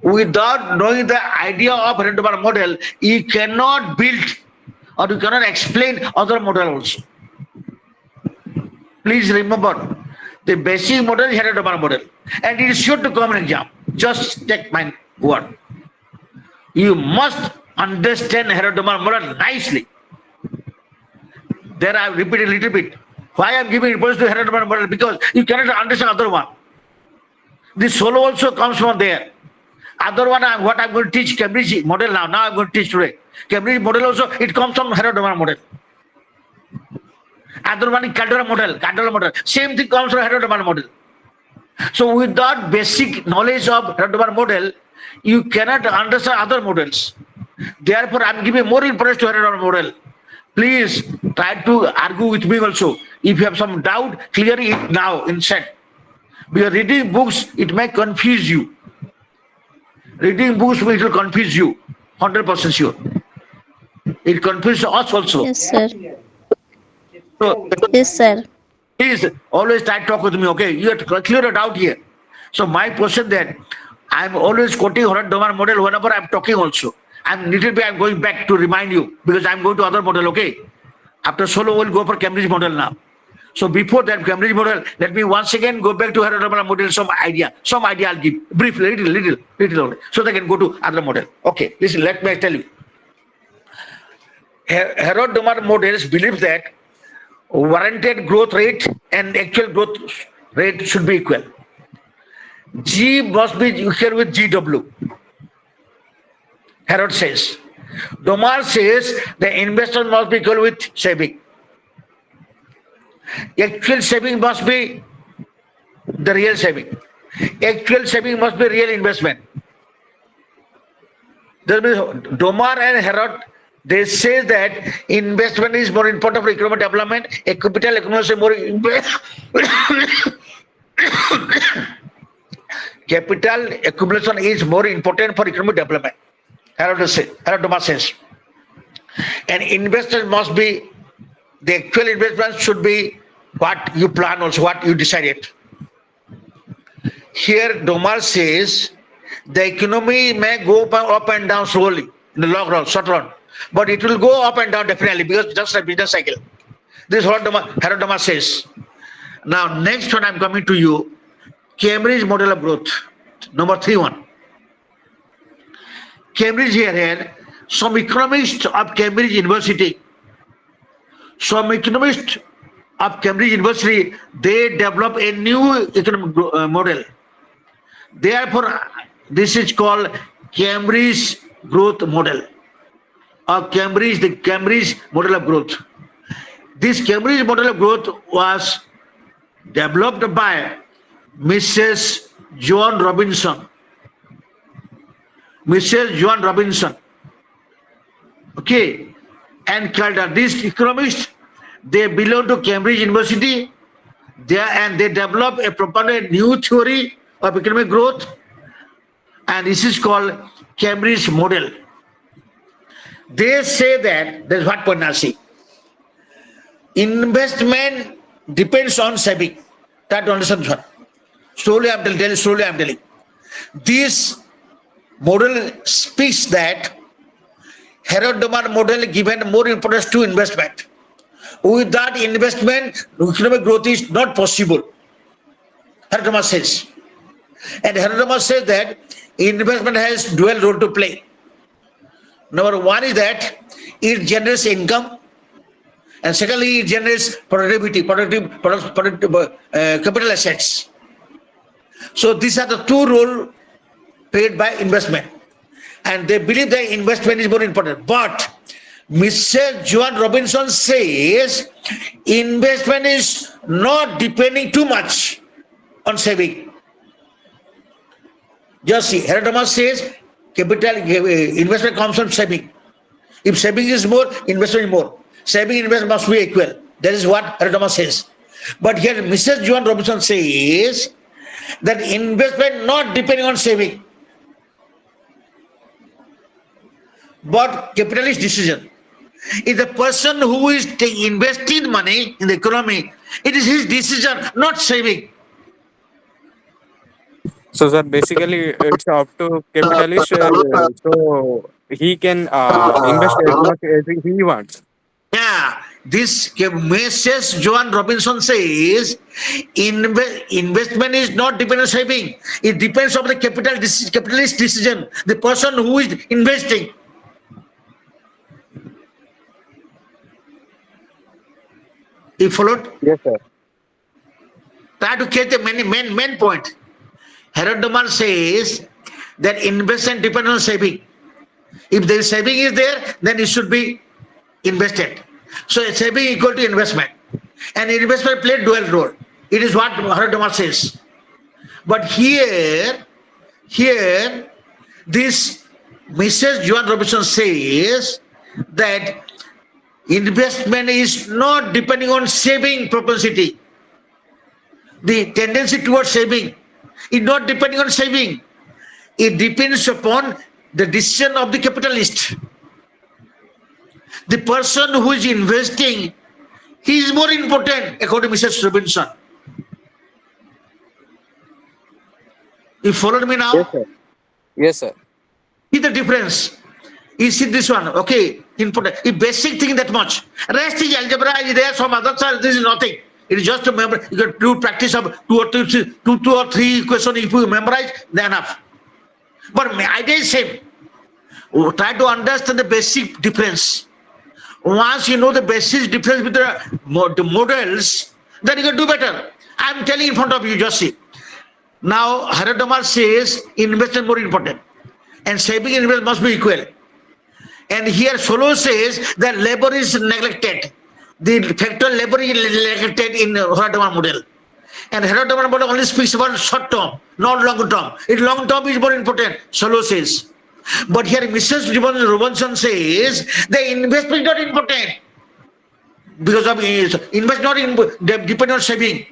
Without knowing the idea of Herod model, you cannot build or you cannot explain other model also. Please remember, the basic model is Herod model, and it is sure to come in exam. Just take my word. You must understand Herod model nicely. There I repeat a little bit. Why I am giving importance to Herod model? Because you cannot understand other one. This solo also comes from there. Other one, what I'm going to teach Cambridge model now. Now I'm going to teach today. Cambridge model also, it comes from Herod model. Other one is Caldera model. Same thing comes from Herod model. So without basic knowledge of Herod model, you cannot understand other models. Therefore, I'm giving more importance to Herod model. Please try to argue with me also. If you have some doubt, clear it now in chat. Because reading books, it may confuse you. Reading books will confuse you. 100% sure. It confuses us also. Yes, sir. So, Yes, sir. please always try to talk with me, okay? You have to clear a doubt here. So my question that I'm always quoting Herod model whenever I'm talking also. I'm going back to remind you because I'm going to other model, okay? After solo, we'll go for Cambridge model now. So before that Cambridge model, let me once again go back to Herod model, some idea I'll give, briefly, little only, so they can go to other model. Okay, listen, let me tell you. Herod models believe that warranted growth rate and actual growth rate should be equal. G must be equal with GW. Herod says. Domar says the investment must be equal with saving. Actual saving must be the real saving. Actual saving must be real investment. Domar and Herod, they say that investment is more important for economic development. A capital accumulation more capital accumulation is more important for economic development. Herod Domar says. And investment must be, the actual investment should be what you plan also, what you decided. Here Domar says the economy may go up and down slowly in the long run, short run, but it will go up and down definitely because just a business cycle. This is what Herod Domar says. Now next one I'm coming to you, Cambridge model of growth, number 3.1. Cambridge here, some economists of Cambridge University, they develop a new economic model. Therefore, this is called Cambridge growth model, or the Cambridge model of growth. This Cambridge model of growth was developed by Mrs. Joan Robinson. Okay, and Calder. These economists, they belong to Cambridge University. They develop a proper new theory of economic growth, and this is called Cambridge model. They say that, that's what Ponnasi. Investment depends on saving. Try to understand this one. Slowly I'm telling. This model speaks that Herod Domar model given more importance to investment. With that investment, economic growth is not possible. Herod Domar says. And Herod Domar says that investment has dual role to play. Number one is that it generates income, and secondly, it generates productive capital assets. So these are the two roles paid by investment, and they believe that investment is more important. But Mr. Joan Robinson says investment is not depending too much on saving. Just see, Herod Domar says capital investment comes from saving. If saving is more, investment is more. Saving and investment must be equal. That is what Herod Domar says. But here Mrs. Joan Robinson says that investment not depending on saving, but capitalist decision. If the person who is investing money in the economy, it is his decision, not saving. So sir, basically it's up to capitalist. So he can invest as much as he wants. Yeah, this Mrs. Joan Robinson says investment is not dependent on saving. It depends on the capitalist decision. The person who is investing. You followed? Yes, sir. Try to catch the main point. Harold Domar says that investment depends on saving. If the saving is there, then it should be invested. So saving equal to investment. And investment played dual role. It is what Harold Domar says. But here, this Mrs. Joan Robinson says that investment is not depending on saving propensity. The tendency towards saving is not depending on saving. It depends upon the decision of the capitalist. The person who is investing, he is more important, according to Mrs. Robinson. You followed me now? Yes, sir. Yes, sir. See the difference. You see this one, okay, important. The basic thing that much. Rest is algebra, is there, some other side, this is nothing. It is just to remember, you got to practice of two or three questions. If you memorize, then enough. But idea is same. Try to understand the basic difference. Once you know the basic difference with the models, then you can do better. I am telling in front of you, just see. Now, Harold Domar says investment more important, and saving and investment must be equal. And here Solo says that labor is neglected. The factor labor is neglected in Harold Domar model. And Harold Domar model only speaks about short term, not long term. In long term is more important, Solo says. But here Mrs. Robinson says the investment is not important. Because of invest not depend on saving.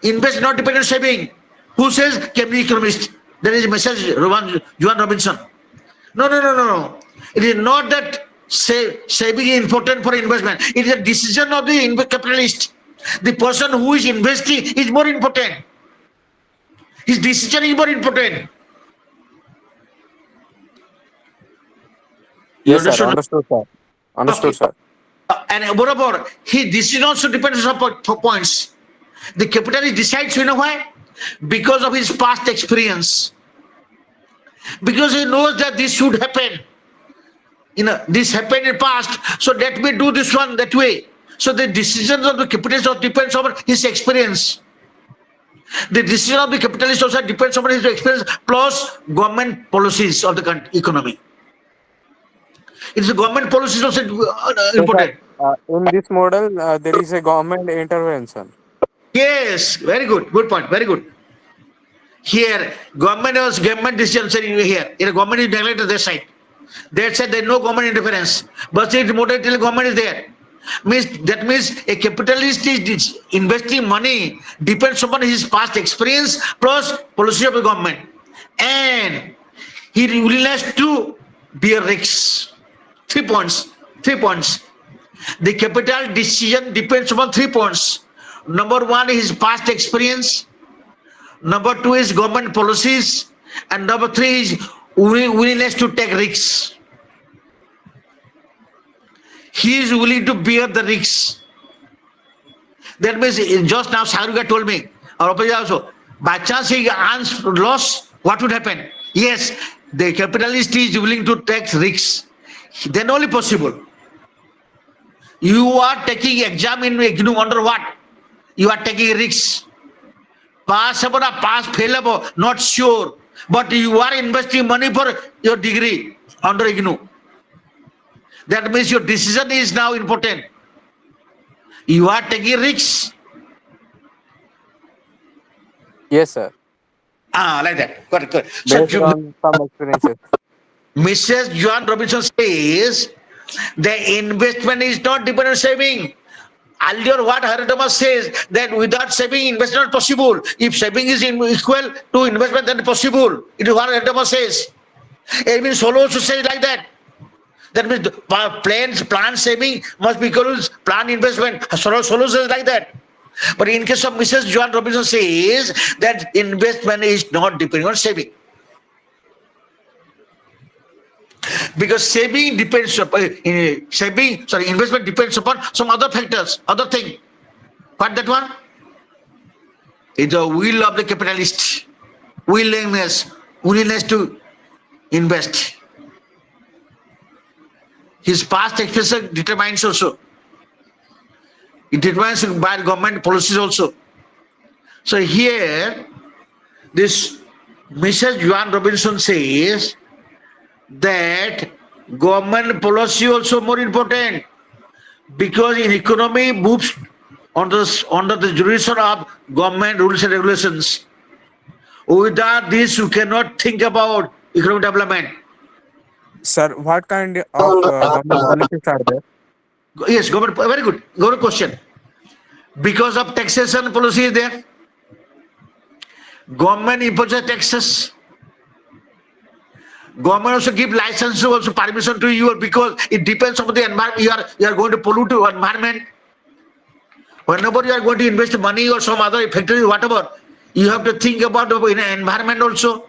Invest not depend on saving. Who says? Cambridge economist. That is Mrs. Joan Robinson. No. It is not that saving is important for investment. It is a decision of the capitalist. The person who is investing is more important. His decision is more important. Yes, sir. Understood, sir. Understood, sir. And moreover, his decision also depends on points. The capitalist decides, you know why? Because of his past experience. Because he knows that this should happen. This happened in past, so let me do this one that way. So the decisions of the capitalist also depends on his experience. The decision of the capitalist also depends on his experience plus government policies of the economy. It's the government policies also important. In this model, there is a government intervention. Yes, very good. Good point. Very good. Here, government decisions here. The government is neglected their side. They said there is no government interference. But the model government is there. That means a capitalist is investing money depends upon his past experience plus policy of the government. And he willingness to bear risks. 3 points. The capital decision depends upon 3 points. Number 1 is past experience. Number 2 is government policies. And number 3 is willingness to take risks. He is willing to bear the risks. That means just now Saruga told me, or opposite also, by chance he earns loss, what would happen? Yes, the capitalist is willing to take risks. Then only possible. You are taking exam in IGNOU under what? You are taking risks. Pass or pass, fail, not sure. But you are investing money for your degree under IGNOU. That means your decision is now important. You are taking risks. Yes, sir. Like that. Correct. Based on some experiences. Mrs. Joan Robinson says the investment is not dependent on saving. Earlier, what Harold Domar says that without saving, investment is not possible. If saving is equal to investment, then possible. It is what Harold Domar says. It means Solo also says like that. That means plan saving must be equal to plan investment. Solo says like that. But in case of Mrs. Joan Robinson says that investment is not depending on saving. Because saving depends upon investment depends upon some other factors, other thing. What that one? It's the will of the capitalist, willingness to invest. His past experience determines also. It determines by government policies also. So here, this Mrs. Joan Robinson says that government policy also more important, because in economy moves under the jurisdiction of government rules and regulations. Without this, you cannot think about economic development. Sir, what kind of government policies are there? Yes, government, very good. Government question. Because of taxation policy is there. Government imposes taxes. Government also give license, also permission to you, because it depends on the environment. You are going to pollute your environment. Whenever you are going to invest money or some other factory, whatever, you have to think about the environment also.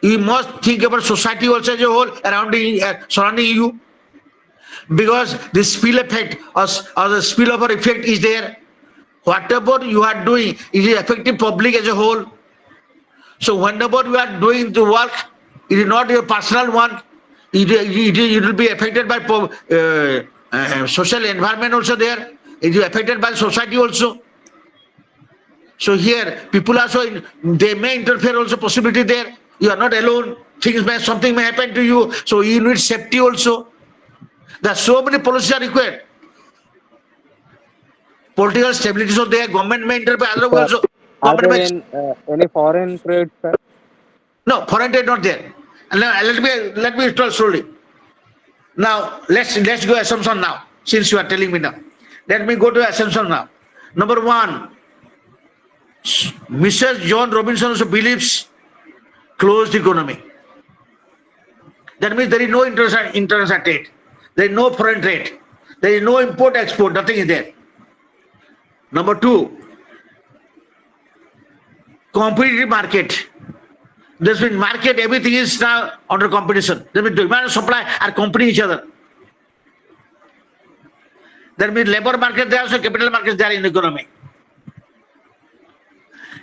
You must think about society also as a whole surrounding you, because the spill effect or the spillover effect is there. Whatever you are doing is affecting public as a whole. So whenever you are doing the work, it is not your personal one. It will be affected by social environment also there. It is affected by society also. So here, people also, they may interfere also, possibility there. You are not alone. Something may happen to you. So you need safety also. There are so many policies are required. Political stability is there. Government may interfere. Otherwise also, Are there government any foreign trade, sir? no, foreign trade not there. And now, let me tell slowly. Now let's go assumption now. Since you are telling me now, let me go to assumption now. Number one, Mrs. John Robinson also believes closed economy. That means there is no international trade. There is no foreign trade. There is no import export. Nothing is there. Number two, competitive market. This means market, everything is now under competition. That means demand and supply are competing each other. That means labor market there, also capital markets there in the economy.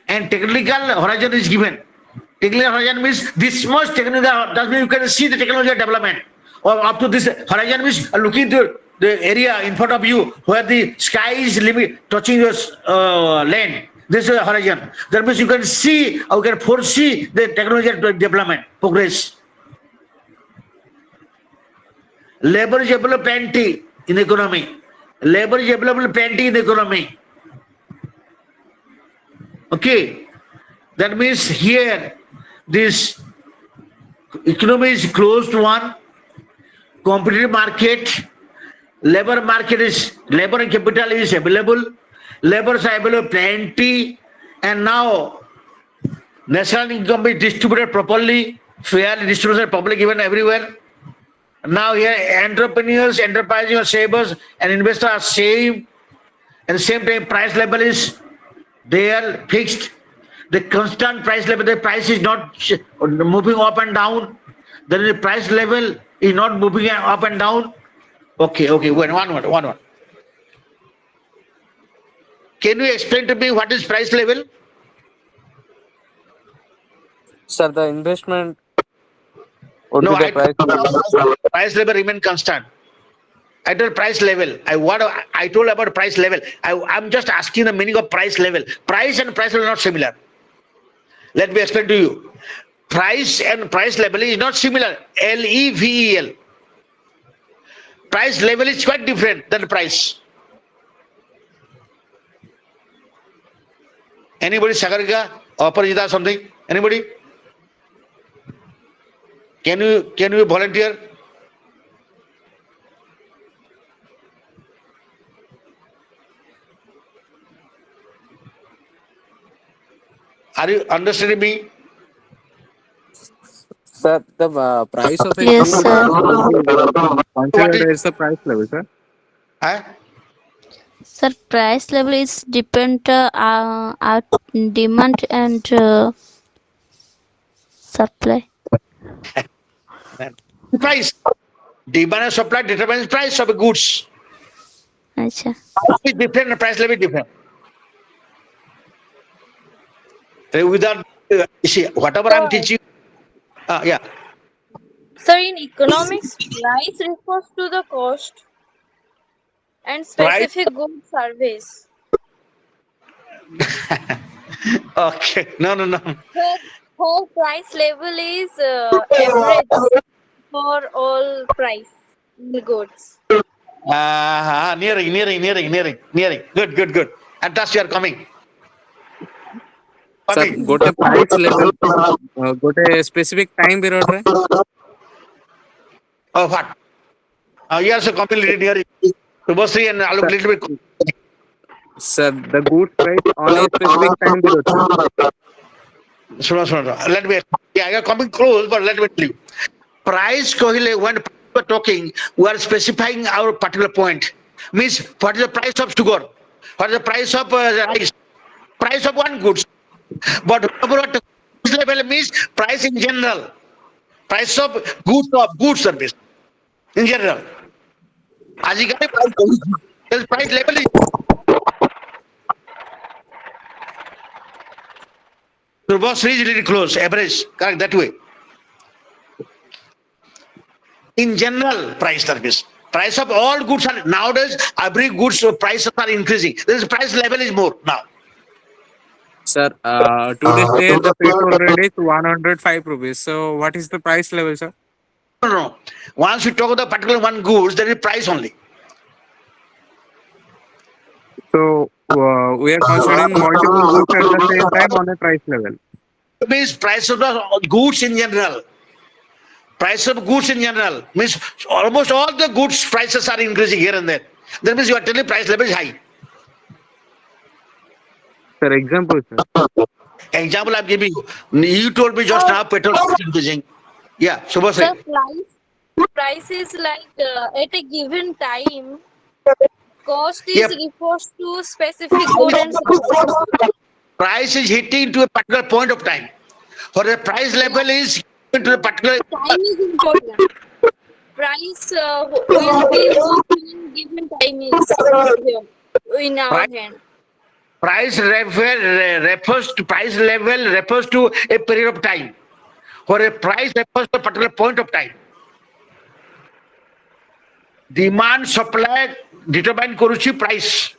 And technical horizon is given. Technical horizon means this much technical, that means you can see the technology development. Or up to this horizon means looking to the area in front of you where the sky is touching your land. This is a horizon. That means you can see, you can foresee the technology development, progress. Labor is available plenty in the economy. Labor is available plenty in the economy. Okay. That means here, this economy is closed one. Competitive market, labor and capital is available. Labors are available plenty, and now national income is distributed properly, fairly distributed, public given everywhere. Now here entrepreneurs, enterprising savers and investors are same. At the same time, price level is there fixed. The constant price level, the price is not moving up and down. Then the price level is not moving up and down. Okay, wait, one more. Can you explain to me what is price level? Sir, the investment would No, be the price. price level remain constant. I told price level. I told about price level. I'm just asking the meaning of price level. Price and price level are not similar. Let me explain to you. Price and price level is not similar. Level. Price level is quite different than price. Anybody, Sagarika, Aparajita, something? Anybody? Can you volunteer? Are you understanding me? Sir, the price of a Yes, good sir. product will be What considered is as the price level, sir. huh? Sir, price level is depend demand and supply. Price. Demand and supply determines price of goods. अच्छा. It's different, price level is different. Without, see, whatever I'm So, teaching, yeah, so in economics, price refers to the cost and price. specific goods service. Okay, no, no, no. Whole price level is average for all price in goods. Nearing. Good, good, good. At last you are coming. sir Coming. ଗୋଟେ price level ଗୋଟେ specific time period ରେ Oh, what? You are so completely nearing. Subhasri and Alok sir, little bit. sir the goods price on a specific time period sir. Suno. Let me. Yeah, you are coming close, but let me tell you. Price kohile, when we are talking, we are specifying our particular point. Means what is the price of sugar? What is the price of rice? Price of one goods. But whatever goods level means price in general. Price of goods service in general. Ajikali price level is Subhasri is really close, average, correct that way. In general, price service. Price of all goods are nowadays every goods prices are increasing. This price level is more now. Sir, today's day the petrol rate is 105 rupees. So what is the price level, sir? No. Once you talk about the particular one goods, there is price only. So we are considering multiple goods at the same time on a price level. It means price of the goods in general. Price of goods in general means almost all the goods prices are increasing here and there. That means you are telling price level is high. Sir, example, sir. Example I'm giving you. You told me just now petrol is increasing. Yeah, Subhasri. The price is like at a given time. Cost is Yep. refers to specific good and service. Price is hitting to a particular point of time. For the price level is into a particular Time is important. Price will be what in given time is here in our price, hand. price level refers to a period of time. For a price refers to a particular point of time. Demand supply determine koruchi price.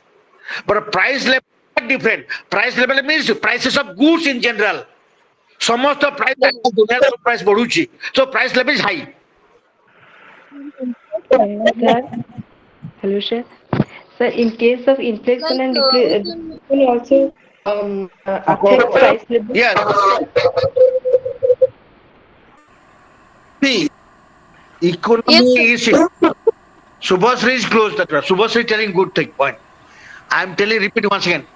But price level is different. Price level means prices of goods in general. समस्त price दुनिया का price बढ़ुची so price level is high. Sir, hello, sir. Sir, in case of inflation Like and we deflation, can also affect price level. Yes. See, economy yes, is Subhasri is close. That Subhasri is telling good thing point. I am telling repeat once again.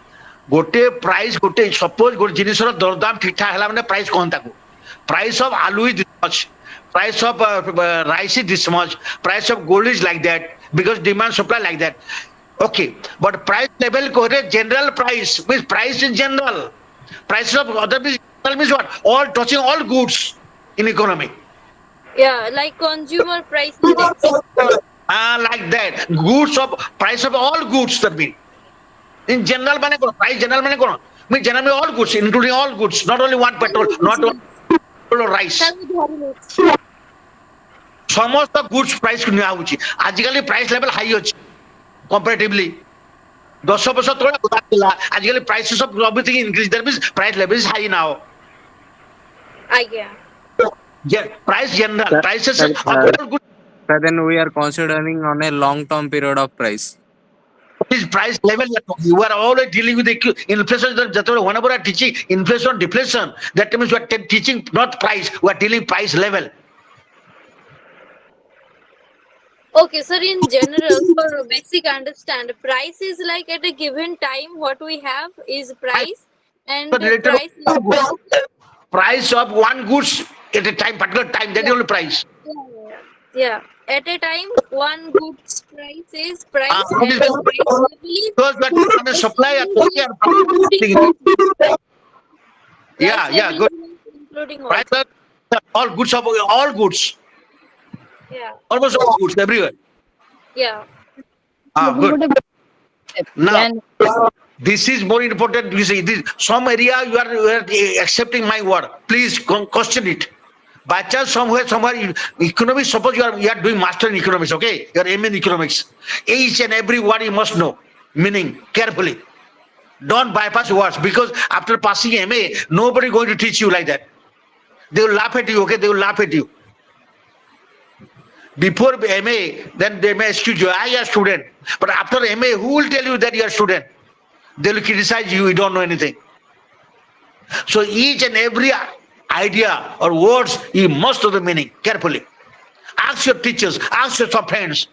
गोटे price गोटे suppose गोटे जिनिस दरदाम ठीक ठाक है मैंने price कहन ताको price of aloo is this much price of rice is this much price of gold is like that because demand supply like that okay but price level को general price means price in general price of other means what all touching all goods in economy yeah, like consumer price index. like that goods of price of all goods that mean in general মানে কোন price general মানে কোন mean generally all goods including all goods not only one petrol not only rice সমস্ত goods price নিয়া হচ্ছে আজকালি price level high আছে comparatively 10 বছর তଳେ ଥିଲା আজকালি prices of everything increase that means price level is high now price general prices of all goods. Sir, then we are considering on a long-term period of price. This price level you are always dealing with the inflation whenever you are teaching inflation deflation that means you are teaching not price we are dealing price level. Okay, sir, in general, for basic understand, price is like at a given time what we have is price and the price Price of one goods at a time particular time that is only price. yeah. at a time one goods price is price How and is the that? price level is Because that is under supply authority and including price. price Yeah, yeah, level good. is including Price also. all goods, all goods, Yeah, almost all goods everywhere. yeah. Ah, ମୁଁ good. ଗୋଟେ Now, ଜ୍ଞାନ this is more important. You see, this some area you are accepting my word. Please question it. By chance, somewhere, economics. Suppose you are doing master in economics. Okay, you are M in economics. Each and every word you must know meaning carefully. Don't bypass words because after passing MA, nobody going to teach you like that. They will laugh at you. Okay, they will laugh at you. Before MA, then they may excuse you. I am a student. But after MA, who will tell you that you are a student? They will criticize you. You don't know anything. So each and every idea or words, you must know the meaning carefully. Ask your teachers, ask your friends.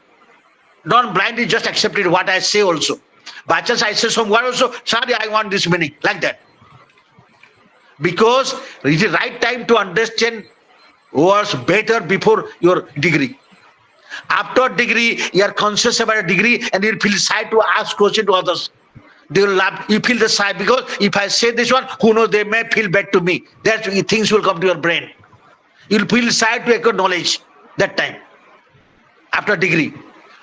Don't blindly just accept it what I say also. By chance I say some word also, sorry, I want this meaning, like that. Because it is right time to understand words better before your degree. After degree, you are conscious about a degree and you feel shy to ask question to others. They will laugh. You feel the shy because if I say this one, who knows, they may feel bad to me. That things will come to your brain. You'll feel shy to acquire knowledge that time after degree.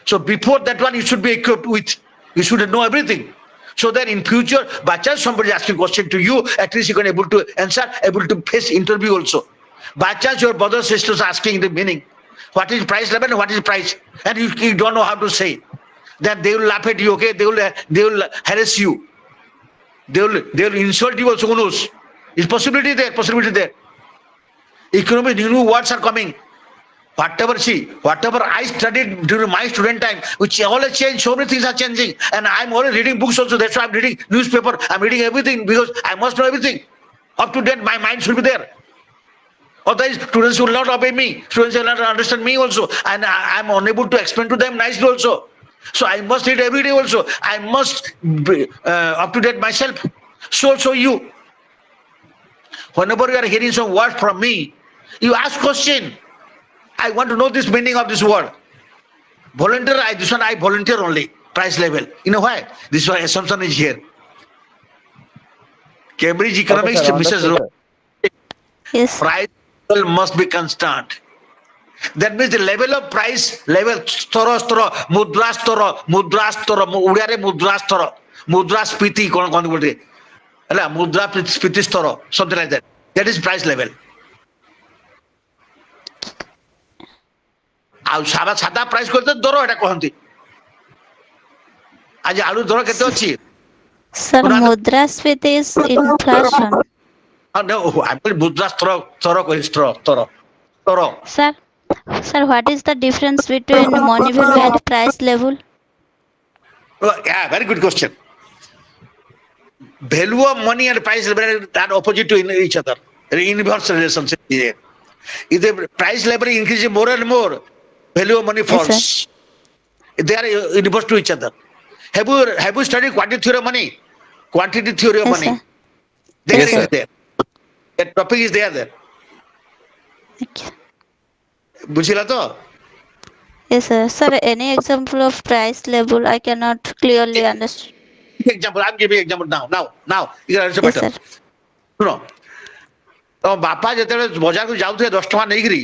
So before that one, you should be equipped with. You should know everything. So that in future, by chance somebody is asking question to you, at least you can able to answer, able to face interview also. By chance your brothers sisters asking the meaning, what is price level and what is price, and you don't know how to say, then they will laugh at you. Okay, they will harass you. They will insult you also. Who knows? Is possibility there? Possibility there. Economic new words are coming. Whatever I studied during my student time, which all has changed, so many things are changing. And I'm already reading books also. That's why I'm reading newspaper. I'm reading everything because I must know everything. Up to date, my mind should be there. Otherwise, students will not obey me. Students will not understand me also. And I'm unable to explain to them nicely also. So I must read every day also. I must be up to date myself. So also you. Whenever you are hearing some word from me, you ask question. I want to know this meaning of this word. Volunteer, I volunteer only. Price level. You know why? This is why assumption is here. Cambridge Economics, sir, Mrs. understood, sir. Yes. Price level must be constant. That means the level of price level mudra Odia mudra storo, mudra spiti कौन बोलते हैं mudra spiti storo, something like that. That is price level. ଆଉ ସାଦା price କରିତେ ଦର ଏଟା କହନ୍ତି। ଆଜି ଆଳୁ ଦର କେତେ ଅଛି? Sir, mudrasfiti is inflation. ମୁଦ୍ରା ସ୍ତର। Sir, what is the difference between money value and price level? Yeah, very good question. Value of money and price level are opposite to each other. Inverse relationship here. If the price level increases more and more, value of money falls. Yes, They are inverse to each other. Have you studied quantity theory of money? Quantity theory of Yes, money. sir. There Yes, is sir. there. That topic is there. Okay. बुझिला तो? Yes, sir. Sir, any example of price level? I cannot clearly understand. Example. I'm giving example now. You can answer Yes, better. sir. ଶୁଣ ତମ ବାପା ଯେତେବେଳେ ବଜାରକୁ ଯାଉଥିଲେ 10 ଟଙ୍କା ନେଇକିରି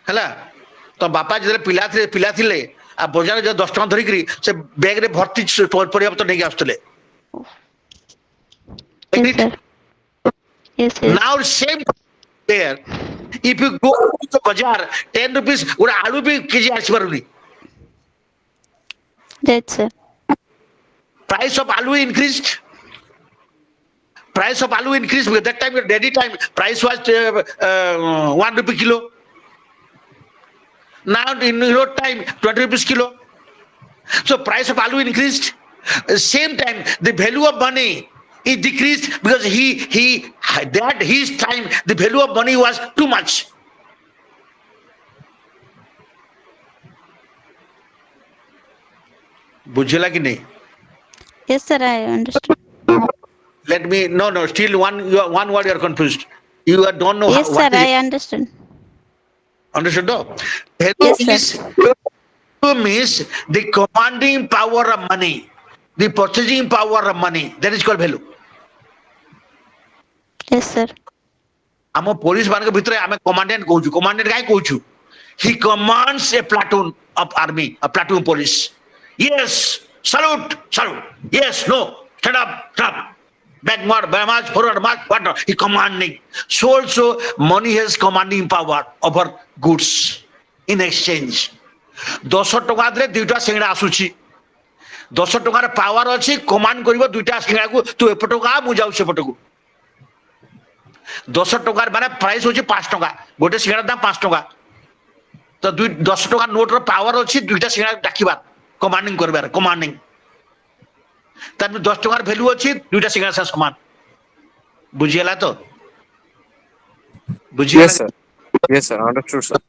ହେଲା ତମ ବାପା ଯେତେବେଳେ ପିଲା ଥିଲେ ଆଉ ବଜାରରେ ଯଦି 10 ଟଙ୍କା ଧରିକିରି ସେ ବ୍ୟାଗରେ ଭର୍ତ୍ତି ପରିବା ପତ୍ର ନେଇକି ଆସୁଥିଲେ। Yes, sir. Yes, yes. Now same there. If you go to the bazaar 10 rupees ଗୋଟେ ଆଳୁ ବି KG ଆସିପାରୁନି। That's sir. Price of aloo increased. Price of aloo increased because that time, ready time, price was 1 rupee kilo. Now in your time, 20 rupees kilo. So price of aloo increased. Same time, the value of money is decreased because his time, the value of money was too much. बुझेला कि नहीं? Yes, sir. I understand. Let me still one word you are confused. You don't know Yes, what sir. is I understand. Understood? No? Value Yes, sir. means the commanding power of money, the purchasing power of money. That is called value. Yes, sir. ଆମ police ମାନଙ୍କ ଭିତରେ ଆମେ commandant କହୁଛୁ, commandant କାହିଁ କହୁଛୁ? He commands a platoon of army, a platoon police. Yes, salute, salute. Yes, no, stand up, stand up. Back march, forward march, what? He commanding. So also money has commanding power over goods in exchange. 10 ଟଙ୍କା ଦେଲେ 2ଟା ସିଙ୍ଗଡ଼ା ଆସୁଛି। 10 ଟଙ୍କାର power ଅଛି, command କରିବ 2ଟା ସିଙ୍ଗଡ଼ାକୁ, ତୁ ଏପଟକୁ ଆ, ମୁଁ ଯାଉଛି ସେପଟକୁ। 10 ଟଙ୍କାର ମାନେ ପ୍ରାଇସ୍ ହଉଛି 5 ଟଙ୍କା, ଗୋଟେ ସିଙ୍ଗଡ଼ା ଦାମ 5 ଟଙ୍କା। ତ 10 ଟଙ୍କା ନୋଟର ପାୱାର ଅଛି 2ଟା ସିଙ୍ଗଡ଼ା ଡାକିବାର, କମାଣ୍ଡିଂ କରିବାର, କମାଣ୍ଡିଂ। ତାର 10 ଟଙ୍କାର ଭ୍ୟାଲୁ ଅଛି 2ଟା ସିଙ୍ଗଡ଼ା ସହ ସମାନ। ବୁଝିହେଲା ତ? ବୁଝିହେଲା? Yes, sir. Yes, sir. Understood, sir.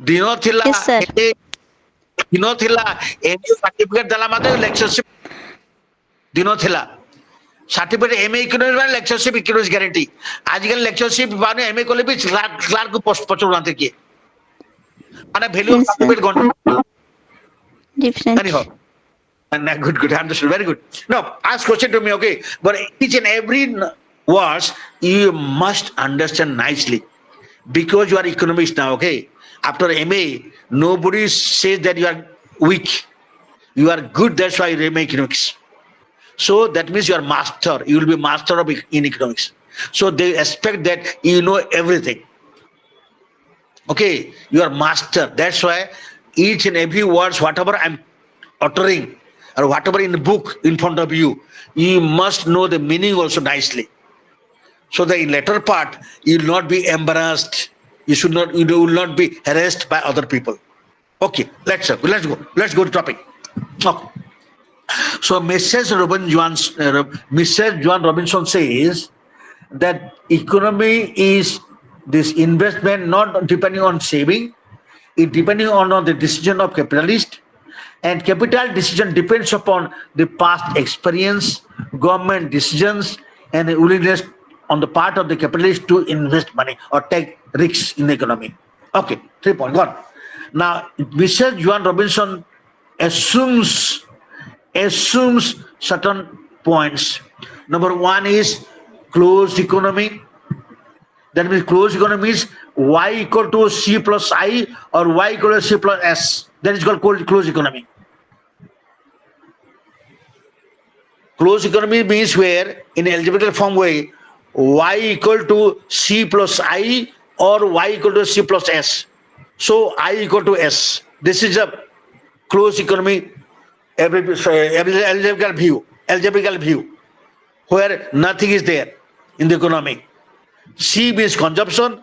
ଦିନ ଥିଲା Yes, sir. ଦିନ ଥିଲା ଏମଏ ସାର୍ଟିଫିକେଟ ଦେଲା ମାତ୍ରେ ଲେକ୍ଚରସିପ ଦିନ ଥିଲା। ସାର୍ଟିଫିକେଟ ଏମଏ ଇକୋନୋମିକ୍ସ ମାନେ ଲେକ୍ଚରସିପ ଇକୋନୋମିକ୍ସ ଗ୍ୟାରେଣ୍ଟି। ଆଜିକାଲି ଲେକ୍ଚରସିପ ମାନେ ଏମଏ କଲେ ବି କ୍ଲାର୍କ ପଚାରୁନାହାନ୍ତି କିଏ, ମାନେ ଭ୍ୟାଲୁ Yes, sir. ସାର୍ଟିଫିକେଟ ଗଣ Different. Good, good, understood, very good. Now, ask question to me, okay? But each and every words you must understand nicely because you are economist now, okay? After MA, nobody says that you are weak. You are good, that's why you remain economics. So that means you are master. You will be master of in economics. So they expect that you know everything. Okay, you are master. That's why each and every words, whatever I'm uttering or whatever in the book in front of you, you must know the meaning also nicely. So that in later part you will not be embarrassed. You should not. You will not be harassed by other people. Okay, let's go. Let's go to topic. Okay. So Mrs. Joan Robinson says that economy is this investment not depending on saving, it depending on the decision of capitalist, and capital decision depends upon the past experience, government decisions, and the willingness on the part of the capitalist to invest money or take risks in the economy. Okay, 3.1. Now, Mrs. Joan Robinson assumes certain points. Number one is closed economy. That means closed economy is y equal to c plus I or y equal to c plus s. That is called closed economy. Closed economy means where in algebraical form way y equal to c plus I or y equal to c plus s. So I equal to s. This is a closed economy algebraical view where nothing is there in the economy. C means consumption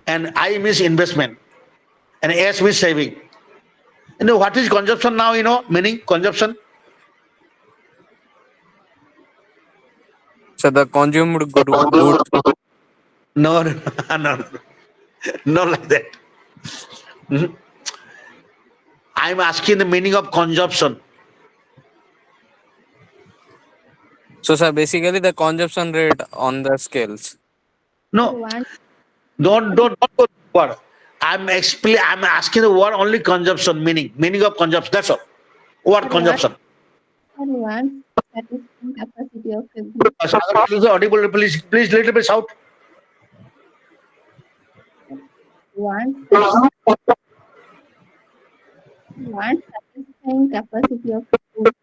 and I means investment and S means saving. You know what is consumption now? You know meaning consumption. So the consumed goods. No, not like that. I'm asking the meaning of consumption. So, sir, basically the consumption rate on the scales. No, don't go to the word. I'm asking the word only consumption meaning of consumption. That's all. What consumption? One satisfying capacity of a Please, audible, please, little bit shout. one satisfying capacity of a good.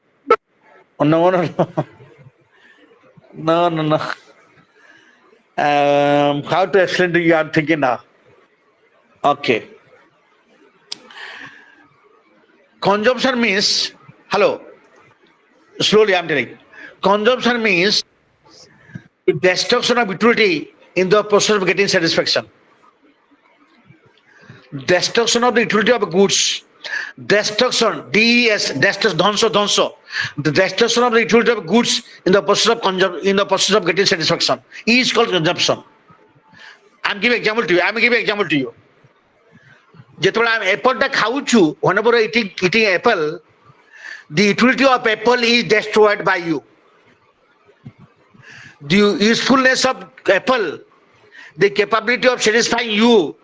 Oh, no. How to explain to you? I'm thinking now. Okay. Consumption means, hello, slowly I'm telling. Consumption means the destruction of utility in the process of getting satisfaction. Destruction of the utility of goods. Destruction, DES, dhanso. The destruction of the utility of goods in the process of getting satisfaction is called consumption. I'm giving example to you. Whenever eating apple, the utility of apple is destroyed by you. The usefulness of apple, the capability of satisfying you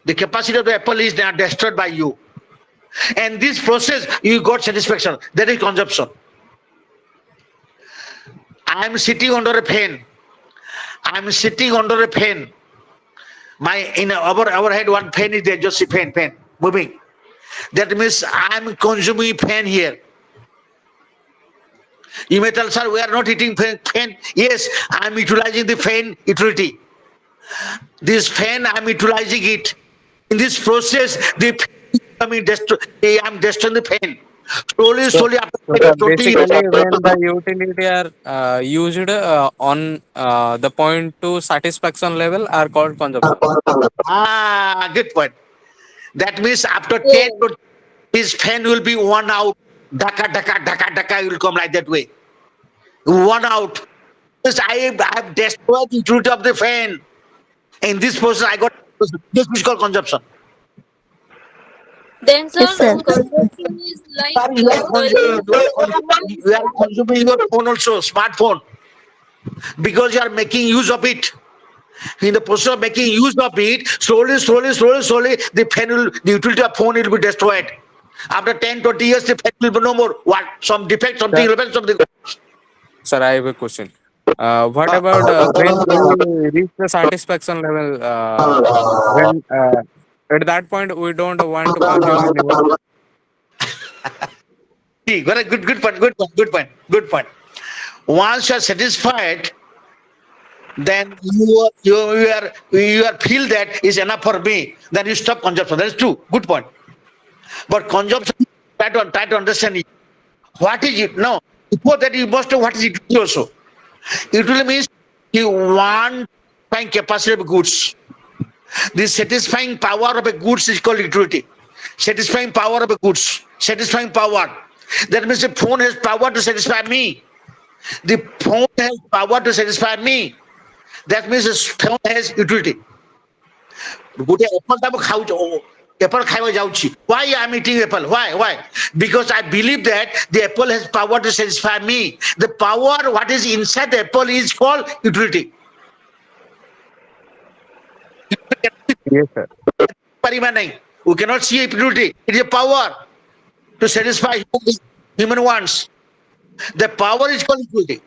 The capacity of the apple is now destroyed by you. And this process, you got satisfaction. That is consumption. I am sitting under a fan. I am sitting under a fan. In our head, one fan is there, just a fan, moving. That means I am consuming fan here. You may tell, sir, we are not eating fan. Yes, I am utilizing the fan utility. This fan, I am utilizing it. In this process, the fan I am destroying the fan. Slowly, after So 20 basically, years. when the utility are used on the point to satisfaction level are called consumption. Good point. That means after Yeah. 10 to his fan will be worn out. Daka will come like that way. Worn out. Because I have destroyed the utility of the fan. In this process, I got this is called consumption. Then, sir, Yes, sir. consumption is like You are consuming your phone also, smartphone, because you are making use of it. In the process of making use of it, slowly, the utility of phone will be destroyed. After 10, 20 years, the fan will be no more. What? Some defect, something will happen, something. Sir, I have a question. What about when we reach the satisfaction level? When at that point we don't want to consume anymore. See, good point. Once you are satisfied, then you are feel that is enough for me. Then you stop consumption. That is true. Good point. But consumption, try to understand it. What is it? No. Before that, you must know what is it also. Utility means you want find capacity of goods. The satisfying power of a goods is called utility. Satisfying power of a goods. Satisfying power. That means the phone has power to satisfy me. The phone has power to satisfy me. That means the phone has utility. Apple ଖାଇବା ଯାଉଛି. Why I am eating apple? Why? Because I believe that the apple has power to satisfy me. The power what is inside the apple is called utility. Yes, sir. परिमाण नहीं. We cannot see utility. It is a power to satisfy human wants. The power is called utility.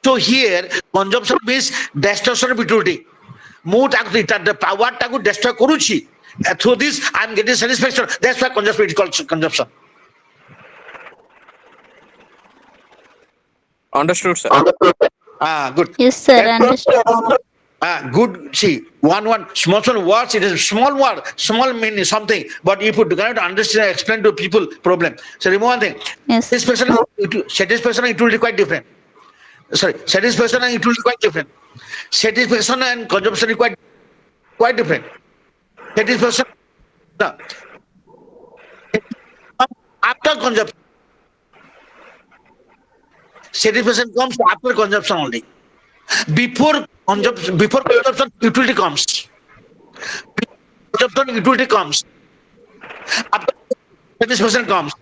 So here consumption means destruction of utility. ମୁଁ the power ଟାକୁ destroy କରୁଛି. Through this I am getting satisfaction. That's why consumption is called consumption. Understood, sir. Good. Yes, sir. Understood. Good. See, one small words. It is small word, small meaning something. But if you cannot understand, explain to people problem. So remember one thing. Yes. Satisfaction and utility quite different. Sorry, satisfaction and utility quite different. Satisfaction and consumption is quite different. Satisfaction after consumption. Satisfaction comes after consumption only. Before consumption, utility comes. Before consumption, utility comes. After satisfaction comes.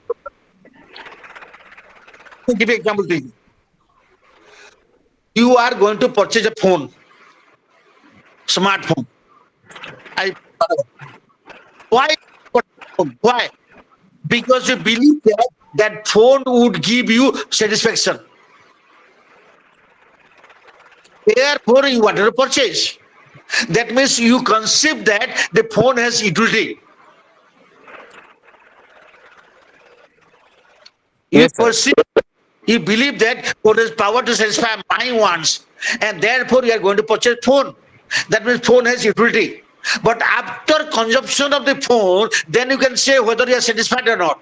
I'll give you an example to you. You are going to purchase a phone, smartphone. Why? Why? Because you believe that phone would give you satisfaction. Therefore, you wanted to purchase. That means you conceive that the phone has utility. You Yes, sir. perceive, you believe that phone has power to satisfy my wants, and therefore you are going to purchase phone. That means phone has utility. But after consumption of the phone, then you can say whether you are satisfied or not.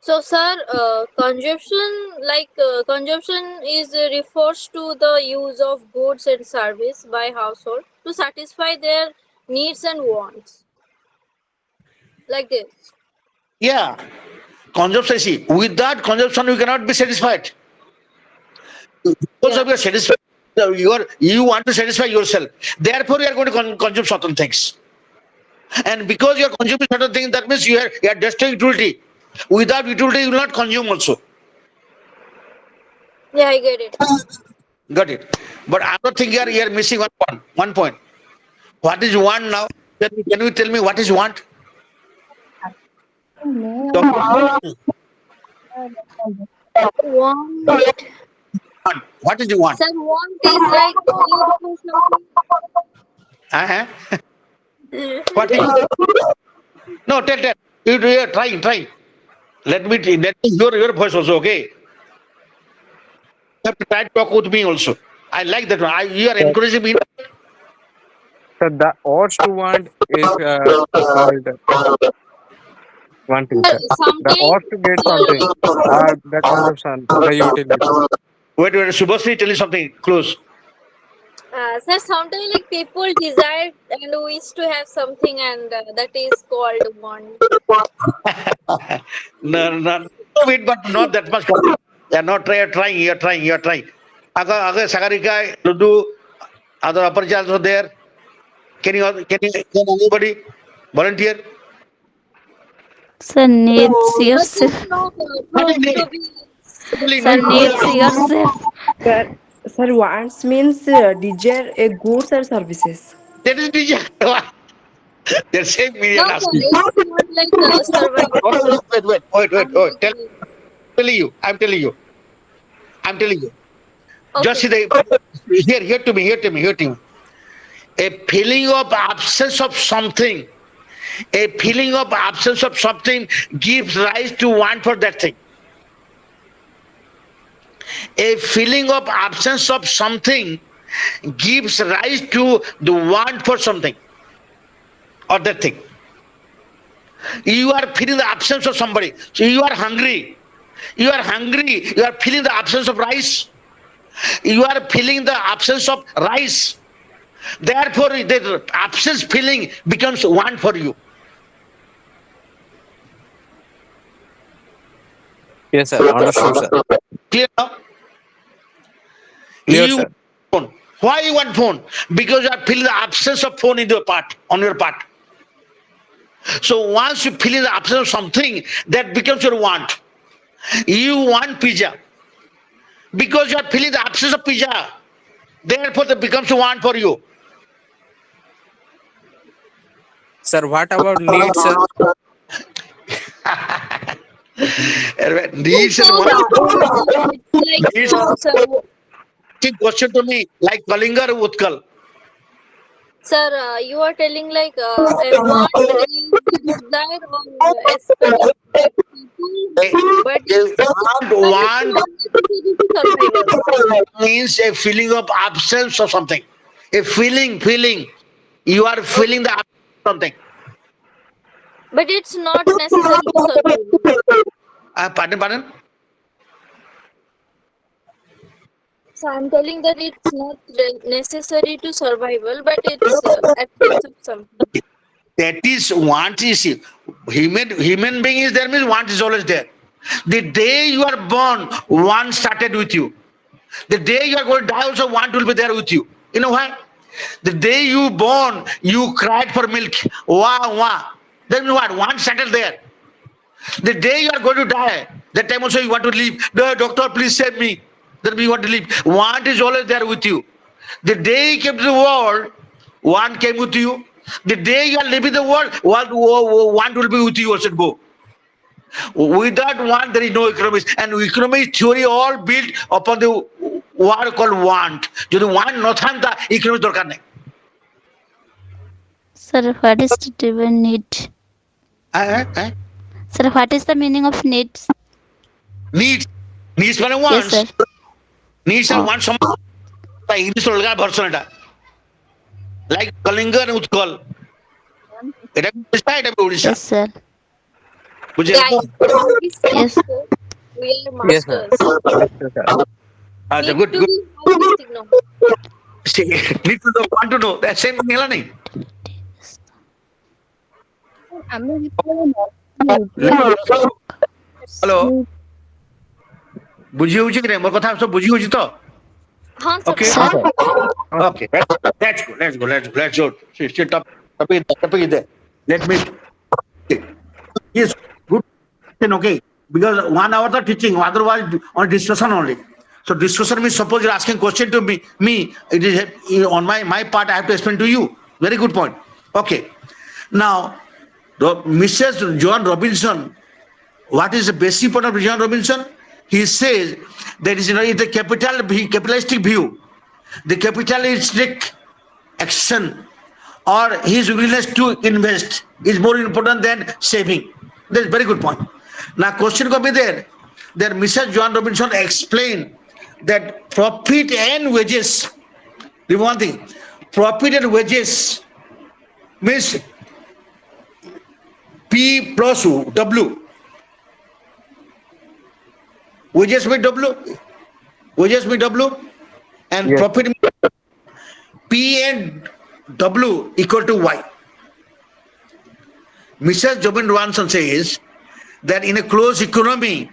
So, sir, consumption is refers to the use of goods and service by household to satisfy their needs and wants. Like this. Yeah. Consumption, see, without consumption, you cannot be satisfied. Because of your satisfaction, you want to satisfy yourself. Therefore, you are going to consume certain things. And because you are consuming certain things, that means you are destroying utility. Without utility, you will not consume also. Yeah, I get it. Got it. But another thing here missing one point. What is want now? Can you tell me what is want? Want. Want. What is want? Sir, want is like need for something. Uh-huh. What is? No, tell. You are trying. Let me your voice also, okay? You have to try to talk with me also. I like that one. You are encouraging me. So the urge to want is called wanting, Sir, sir. The sometimes. urge to get something, the consumption, the utility. Wait, Subhasri, tell you something close. Sir, sometimes like people desire and wish to have something, and that is called want. No, wait, but not that much. You are not trying. You are trying. Aga Sagarika, Ludu, other upper child are there. Can anybody volunteer? Sir, needs But it's yourself. not What is proved to need? be. Sir, needs yourself. Sir, wants means desire a goods or services. That is teacher. They're same media No, last sir, week. it's not like survival. Wait. Only. I'm telling you. Just Okay. see the here to me. A feeling of absence of something. A feeling of absence of something gives rise to want for that thing. A feeling of absence of something gives rise to the want for something or that thing. You are feeling the absence of somebody. So you are hungry. You are feeling the absence of rice. You are feeling the absence of rice. Therefore, the absence feeling becomes want for you. Yes, sir. Understood, sir. Clear now? Clear, You sir. phone. Why you want phone? Because you are feeling the absence of phone on your part. So once you feel the absence of something, that becomes your want. You want pizza because you are feeling the absence of pizza. Therefore, that becomes a want for you. Sir, what about needs, sir? Needs and So, want. it's Needs like, sir, question to me like Kalinga or Utkal. sir, you are telling like a want is the desire or aspect of people, but Want necessary to survival. means a feeling of absence of something. A feeling. You are feeling the absence of something. But it's not necessary to survival. Pardon? So I'm telling that it's not necessary to survival, but it's absence of something. That is want is human being is there means want is always there. The day you are born, want started with you. The day you are going to die, also want will be there with you. You know why? The day you born, you cried for milk. Wah. Then what? Want started there. The day you are going to die, that time also you want to leave. The doctor, please save me. Then you want to leave. Want is always there with you. The day you came to the world, want came with you. The day you are leaving the world, want will be with you also go. Without want, there is no economics. And economics theory all built upon the word called want. যদি want নথান্তা economics দরকার নেই। Sir, what is the divine need? Sir, what is the meaning of needs? Needs মানে Yes, wants. sir. Needs and wants সমান। তাই English অলগা version এটা। Like Kalinga and Utkal. এটা Odisha. Yes, sir. বুঝে Yeah, Yes. we are Yes, sir. masters. Understood, sir. আচ্ছা Need good to good. be optimistic now. Need to know, want to know. That same মেলা নেই। ଆମେ ଯେତେବେଳେ hello বুঝি হଉଛି କି ମୋର କଥା ସବୁ ବୁଝି ହଉଛି ତ? हाँ sir. Okay. Yes, sir. Okay, let's go. See, topic is there. Let me. Yes, good. Okay, because 1 hour the teaching, otherwise on discussion only. So discussion means suppose you're asking question to me it is on my part I have to explain to you. Very good point. Okay. Now, Mrs. John Robinson, what is the basic point of John Robinson? He says that is it's a capitalistic view. The capitalistic action or his willingness to invest is more important than saving. That's a very good point. Now, question could be there. That Mrs. John Robinson explained that profit and wages. The one thing, profit and wages means P plus W. Wages mean W. Wages mean W. And Yes. profit means P and W equal to Y. Mrs. Jobin Robinson says that in a closed economy,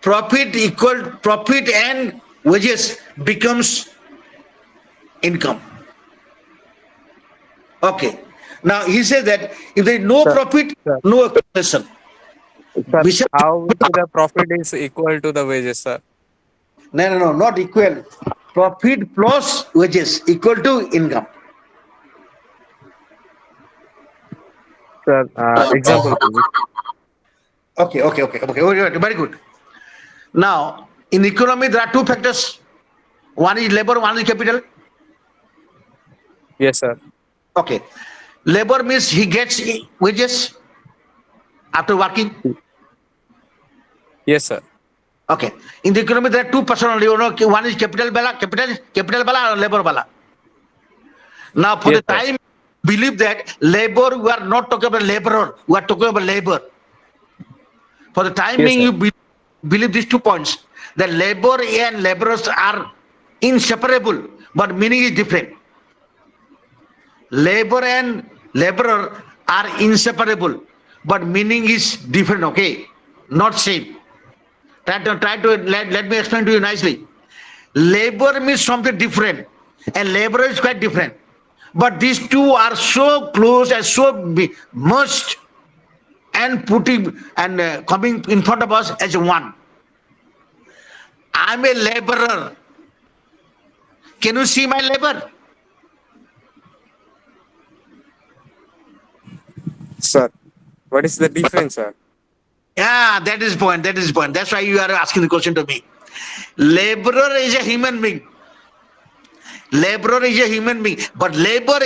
profit and wages becomes income. Okay. Now he says that if there is no Sir, profit, sir. no accumulation. Sir, Mrs. how the profit is equal to the wages, sir? No, not equal. Profit plus wages equal to income. Sir, example, please. Okay. Very good. Now, in economy, there are two factors. One is labor, one is capital. Yes, sir. Okay. Labor means he gets wages after working. Yes, sir. Okay. In the economy, there are two persons only. One is capital bala or labor bala. Now, for Yes, the sir. time, believe that labor, we are not talking about laborer, we are talking about labor. For the time Yes, being, sir. you believe these 2 points. That labor and laborers are inseparable, but meaning is different. Labor and laborer are inseparable, but meaning is different, okay? Not same. Try to let me explain to you nicely. Labor means something different, and labor is quite different. But these two are so close and so merged and coming in front of us as one. I'm a laborer. Can you see my labor? Sir, what is the difference, sir? Yeah, that is point. That's why you are asking the question to me. Laborer is a human being. Laborer is a human being, but labor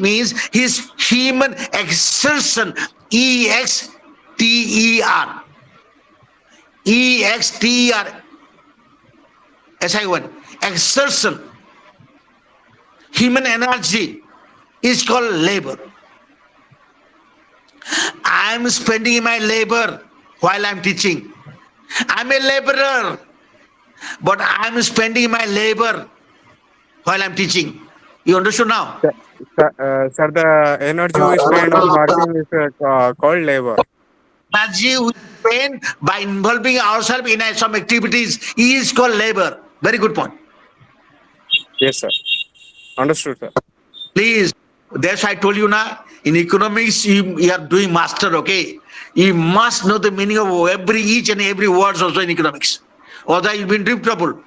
means his human exertion. EXTER. EXTER. SI1. Exertion. Human energy is called labor. I am spending my labor while I am teaching. I am a laborer, but I am spending my labor while I am teaching. You understood now? Sir, the energy we spend on working is called labor. Energy we spend by involving ourselves in some activities is called labor. Very good point. Yes, sir. Understood, sir. Please, that's I told you now. In economics, you are doing master, okay? You must know the meaning of each and every word also in economics. Otherwise, you'll be in deep trouble.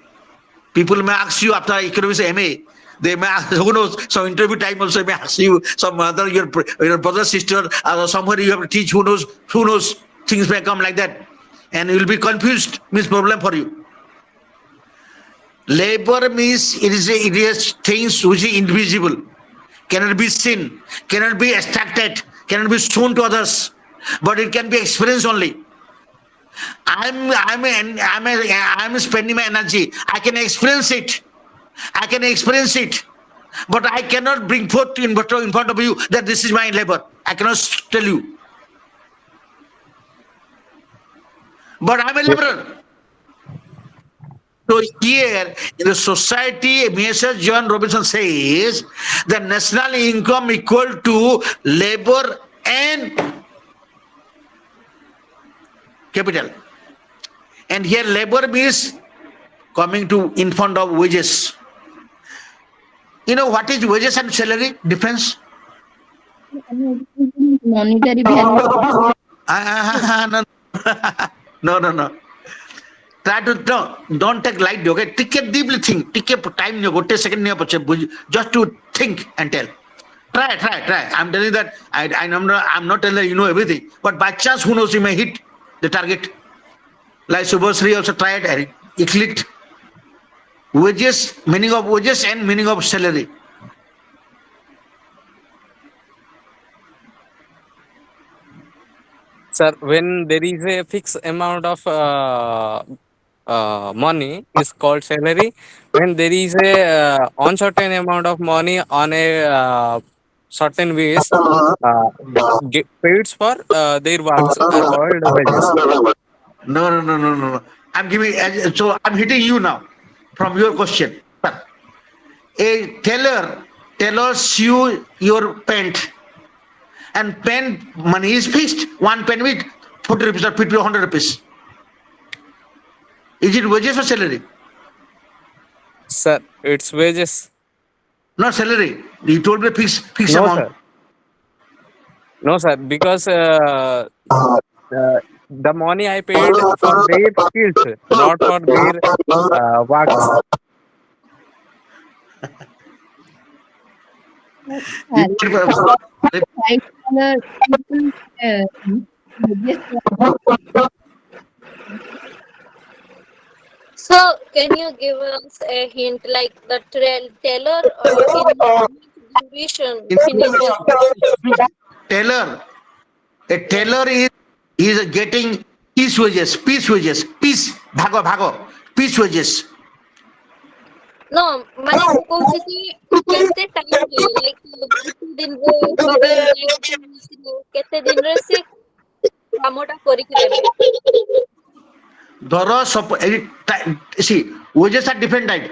People may ask you after economics MA, they may ask, who knows, some interview time also may ask you, some other, your brother, sister, or somewhere you have to teach, who knows, things may come like that. And you'll be confused, means problem for you. Labor means it is things which is invisible, cannot be seen, cannot be extracted, cannot be shown to others, but it can be experienced only. I'm spending my energy. I can experience it. But I cannot bring forth in front of you that this is my labor. I cannot tell you. But I'm a laborer. So here in the society, Mr. John Robinson says the national income equal to labor and capital. And here labor means coming to in front of wages. You know what is wages and salary difference? Monetary value. No. try to don't take lightly, okay? Take a deeply think, take a time, go take a second, just to think and tell. Try. I'm telling you that I'm not telling that you know everything, but by chance, who knows, you may hit the target. Like Subhasri also tried, and he clicked. Wages, meaning of wages and meaning of salary. Sir, when there is a fixed amount of money is called salary. When there is a uncertain amount of money on a certain ways, get paid for their works are called wages. No. I'm giving, so I'm hitting you now from your question. A tailor tailors you your pant, and pen money is fixed. One pen with 40 rupees or 50 or 100 rupees. Is it wages or salary? Sir, it's wages. Not salary. You told me fixed No, amount. sir. No, sir, because the money I paid for their skills, not for their works. White collar people, yes, So, can you give us a hint like the tailor in duration in India? Tailor. A tailor is getting piece wages, bhago, piece wages. No, ମାନେ ମୁଁ କହୁଛି କି କେତେ time like କେତେ ଦିନରେ କେତେ ଦିନରେ ସେ କାମଟା କରିକି ଦେବେ? ଧର see, wages are different type.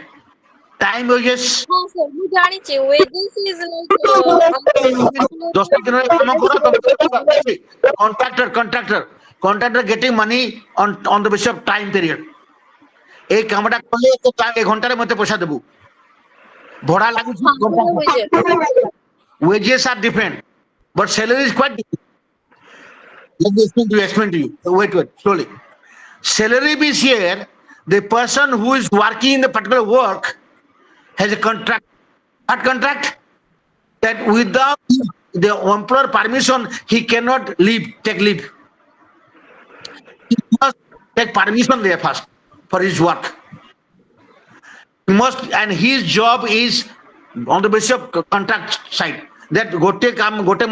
Time wages. ହଁ sir ମୁଁ ଜାଣିଛି wages is like 10 ଦିନରେ କାମ କର, contractor getting money on the basis of time period. এই কামটা কলে তো 1 ঘন্টার মধ্যে পয়সা দেবো, ভড়া লাগুছে। Wages are different, but salary is quite different. Let me explain to you. Wait, slowly. Salary means here the person who is working in the particular work has a contract. What contract? That without the employer permission, he cannot take leave. He must take permission there first for his work. He must, and his job is on the basis of contract side. That gote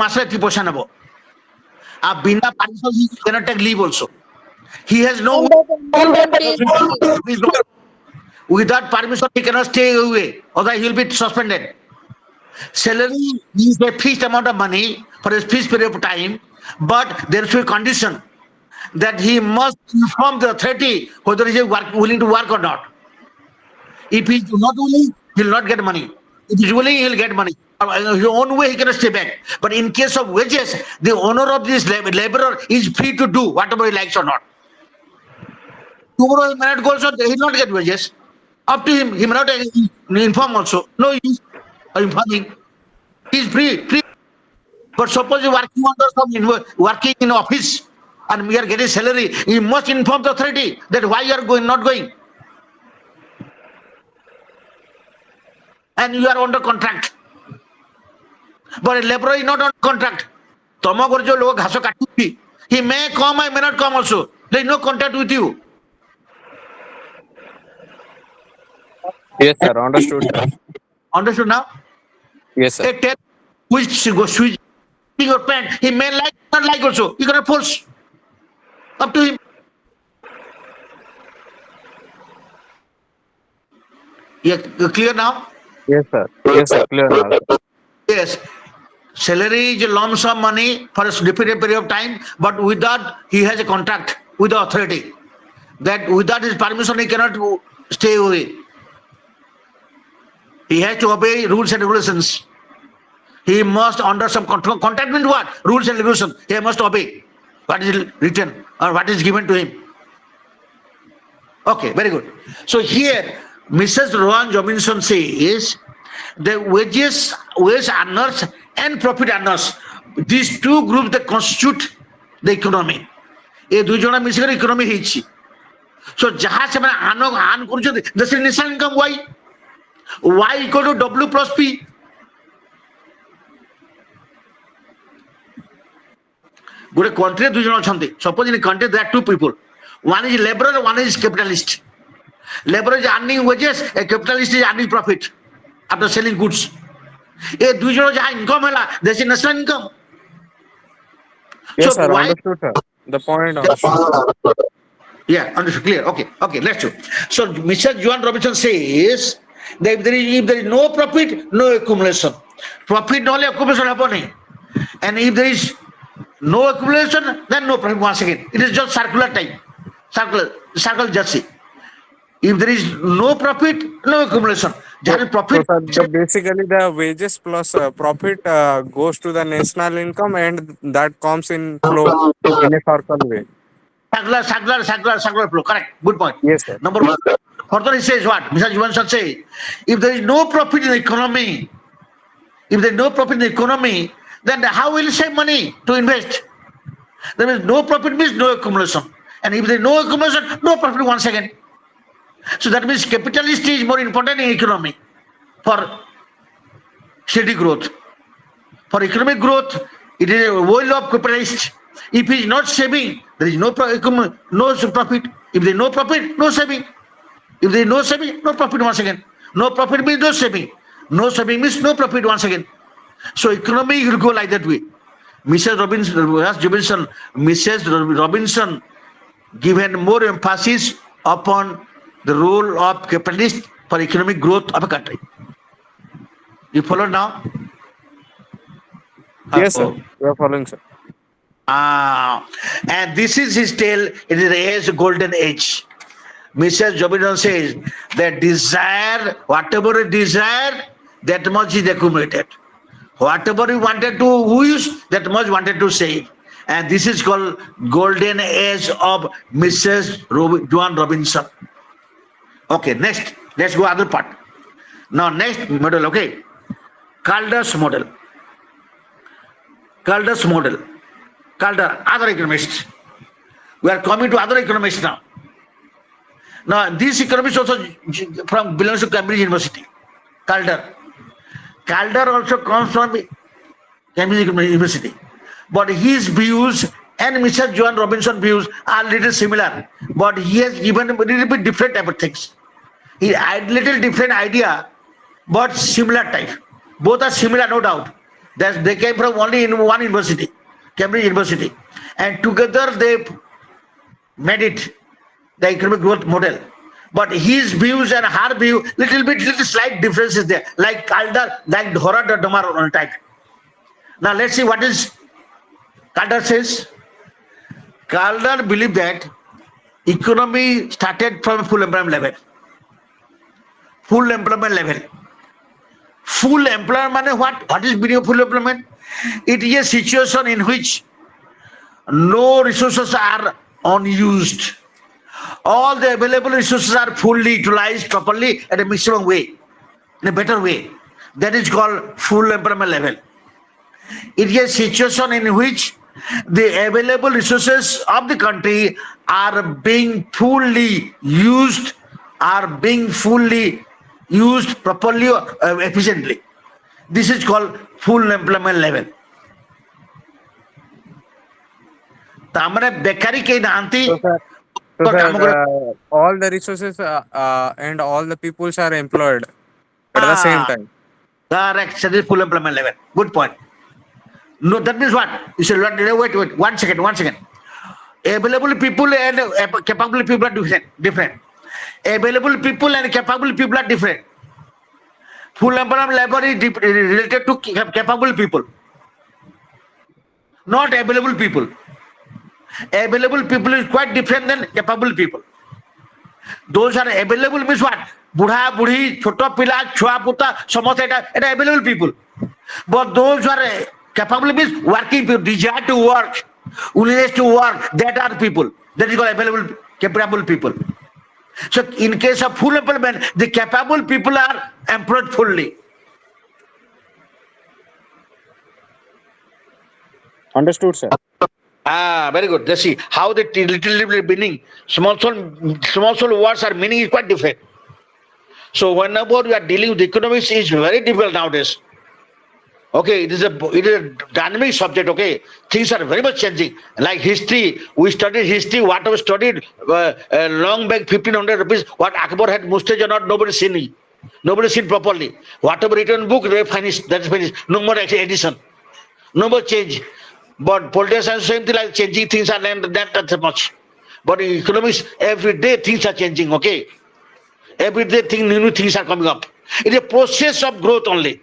masre ki poisa nebo. Bina permission he cannot take leave also. He has no without permission he cannot stay away, otherwise he will be suspended. Salary is a fixed amount of money for a fixed period of time, but there is a condition that he must inform the authority whether he is willing to work or not. If he is not willing, he will not get money. If he is willing, he will get money. His own way he cannot stay back. But in case of wages, the owner of this laborer is free to do whatever he likes or not. Tomorrow he may not go, so he will not get wages. Up to him, he may not inform also. No use informing. He is free. But suppose you working in office and we are getting salary, you must inform the authority that why you are not going. And you are under contract. But a laborer is not on contract. Tomo gorjo log ghaso katuchi. He may come, I may not come also. There is no contact with you. Yes, sir. Understood, sir. Understood now? Yes, sir. A tailor which goes switching your pant, he may like, not like also. You cannot force. Up to him. Yeah, clear now? Yes, sir. Yes, sir. Clear now, sir. Yes. Salary is a lump sum money for a definite period of time, but with that he has a contract with the authority that without his permission he cannot stay away. He has to obey rules and regulations. He must under some control. Contract means what? Rules and regulations. He must obey what is written or what is given to him. Okay, very good. So here Mrs. Rohan Robinson says the wage earners and profit earners, these two groups that constitute the economy. এই দুই জনা মিশিয়ে economy হয়েছি। So jaha se maine aan karuchନ୍ତି, this is national income. Y equal to W plus P. Good country ଦୁଇ ଜଣ ଅଛନ୍ତି. Suppose in a country there are two people. One is laborer, one is capitalist. Laborer is earning wages, a capitalist is earning profit after selling goods. ए ଦୁଇ ଜଣ ଯାହା income ହେଲା, this is national income. Yes, So sir. why? Understood, sir. The point understood. Yeah, understood. Clear. Okay. Let's do. So Mr. Joan Robinson says that if there is no profit, no accumulation. Profit no accumulation happen. And if there is no accumulation, then no profit once again. It is just circular type. Circle jersey. If there is no profit, no accumulation. Profit. So basically the wages plus profit goes to the national income and that comes in flow in a circle way. Circular flow. Correct. Good point. Yes, sir. Number one. Further he says what? Mr. Johansson says, if there is no profit in the economy, then how will you save money to invest? There means no profit means no accumulation. And if there is no accumulation, no profit once again. So that means capitalist is more important in economy for steady growth. For economic growth, it is a will of capitalist. If he is not saving, there is no profit. If there is no profit, no saving. If there is no saving, no profit once again. No profit means no saving. No saving means no profit once again. So economy will go like that way. Mrs. Robinson given more emphasis upon the role of capitalist for economic growth of a country. You follow now? Yes, sir. We are following, sir. And this is his tale. It is the age, golden age. Mrs. Robinson says that desire, whatever you desire, that much is accumulated. Whatever you wanted to use, that much wanted to save. And this is called golden age of Mrs. Joan Robinson. Okay, next. Let's go other part. Now, next model, okay. Calder's model. Calder, other economists. We are coming to other economists now. Now, this economist also belongs to Cambridge University. Calder also comes from Cambridge University. But his views and Mr. Joan Robinson views are little similar. But he has given a little bit different type of things. He had little different idea, but similar type. Both are similar, no doubt. That they came from only in one university, Cambridge University. And together they made it, the economic growth model. But his views and her view, little slight differences there. Like Calder, like Dhora Damar type. Now let's see what is Calder says. Calder believed that economy started from full employment level. Full employment means what? What is meaning of full employment? It is a situation in which no resources are unused. All the available resources are fully utilized properly at a maximum way, in a better way. That is called full employment level. It is a situation in which the available resources of the country are being fully used, properly or efficiently. This is called full employment level. So all the resources and all the peoples are employed at the same time. Correct. That is full employment level. Good point. No, that means what? You should wait. 1 second. Available people and capable people are different. Available people and capable people are different. Full employment level is related to capable people, not available people. Available people is quite different than capable people. Those are available means what? Budha, budhi, choto pila, chua puta, samosa, it available people. But those who are capable means working people, desire to work, willingness to work, that are people. That is called available, capable people. So in case of full employment, the capable people are employed fully. Understood, sir. Ah, very good. Let's see how the literally meaning small soul words are meaning is quite different. So whenever we are dealing with economics, is very difficult nowadays. Okay, it is a dynamic subject. Okay, things are very much changing. Like history, we studied history. What we studied long back 1500 rupees. What Akbar had mustache or not, nobody seen it. Nobody seen properly. Whatever written book, they finished. That's finished. No more edition. No more change. But politicians same thing like changing things are not that much. But in economics, every day things are changing. Okay, every day new things are coming up. It's a process of growth only.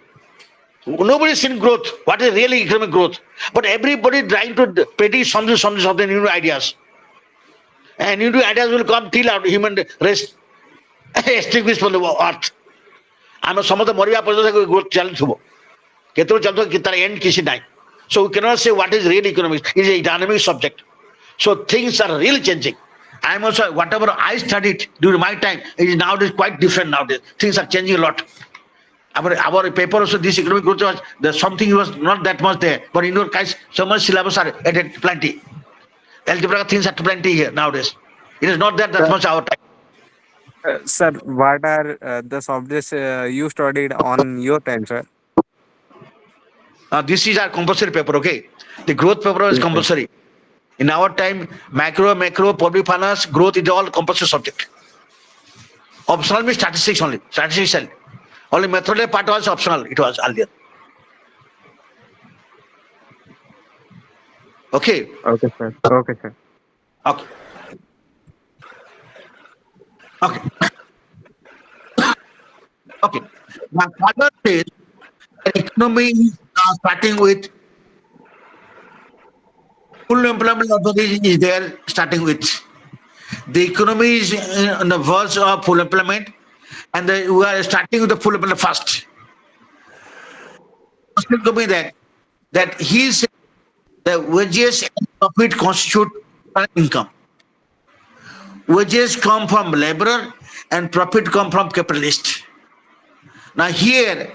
Nobody seen growth. What is really economic growth? But everybody trying to predict something new ideas. And new ideas will come till our human race extinguished from the earth. I'm some of the Moria growth challenge. End kisi nai. So we cannot say what is real economics. It's a dynamic subject. So things are really changing. I'm also whatever I studied during my time is nowadays quite different nowadays. Things are changing a lot. Our paper also this economic growth was there's something was not that much there, but in your case so much syllabus are added plenty. Algebra things are plenty here nowadays. It is not that much our time. Sir, what are the subjects you studied on your time, sir? This is our compulsory paper. Okay, the growth paper is compulsory. In our time, macro, public finance, growth is all compulsory subject. Optional means statistics only. Statistics only. Only method part was optional. It was earlier. Okay. Okay, sir. Okay, sir. Okay. Okay. Okay. Now, father says the economy is starting with full employment opportunity is there starting with. The economy is on the verge of full employment, and we are starting with the full employment first. Question to me that he said the wages and profit constitute income. Wages come from laborer and profit come from capitalist. Now here,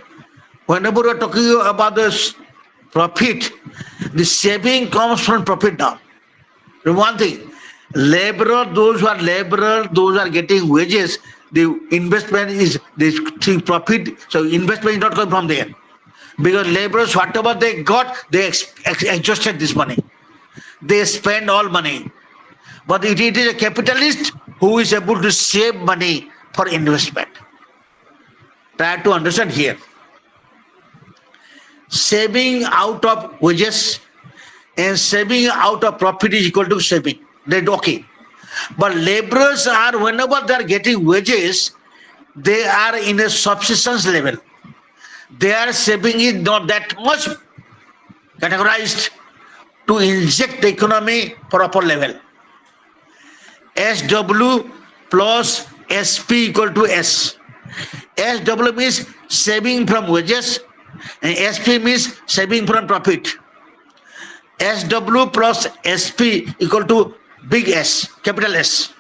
whenever we are talking about this profit, the saving comes from profit now. One thing, laborer, those who are getting wages, the investment is the profit. So investment is not coming from there. Because laborers, whatever they got, they exhausted this money. They spend all money. But it is a capitalist who is able to save money for investment. Try to understand here. Saving out of wages and saving out of profit is equal to saving. That's okay. But laborers are, whenever they are getting wages, they are in a subsistence level. Their saving is not that much categorized to inject the economy proper level. SW plus SP equal to S. SW means saving from wages and SP means saving from profit. SW plus SP equal to big S, capital S.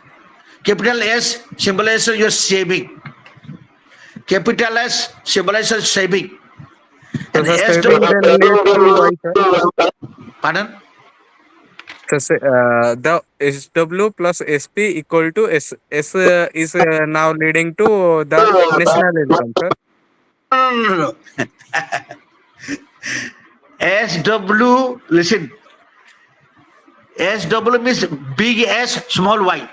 Capital S symbolizes your saving. Capital S symbolizes saving. And So, SW, saving then leads to why, sir? pardon? So, the SW plus SP equal to S is now leading to the national income, sir. No. SW, listen. SW means big S, small y.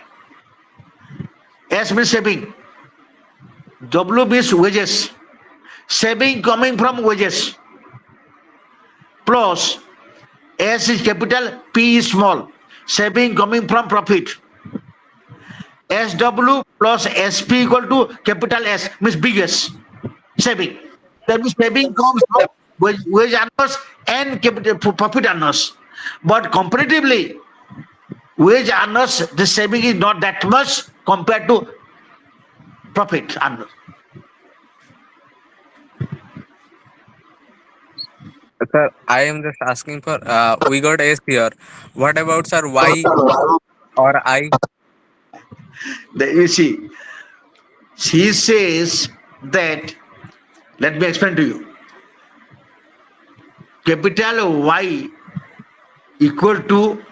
S means saving. W means wages. Saving coming from wages. Plus S is capital, P is small. Saving coming from profit. SW plus SP equal to capital S means big S. Saving. That means saving comes from wage earners and capital profit earners. But comparatively, wage earners, the saving is not that much compared to profit earners. Sir, I am just asking for, we got S here. What about, sir, Y or I? You see, she says that, let me explain to you. Capital Y equal to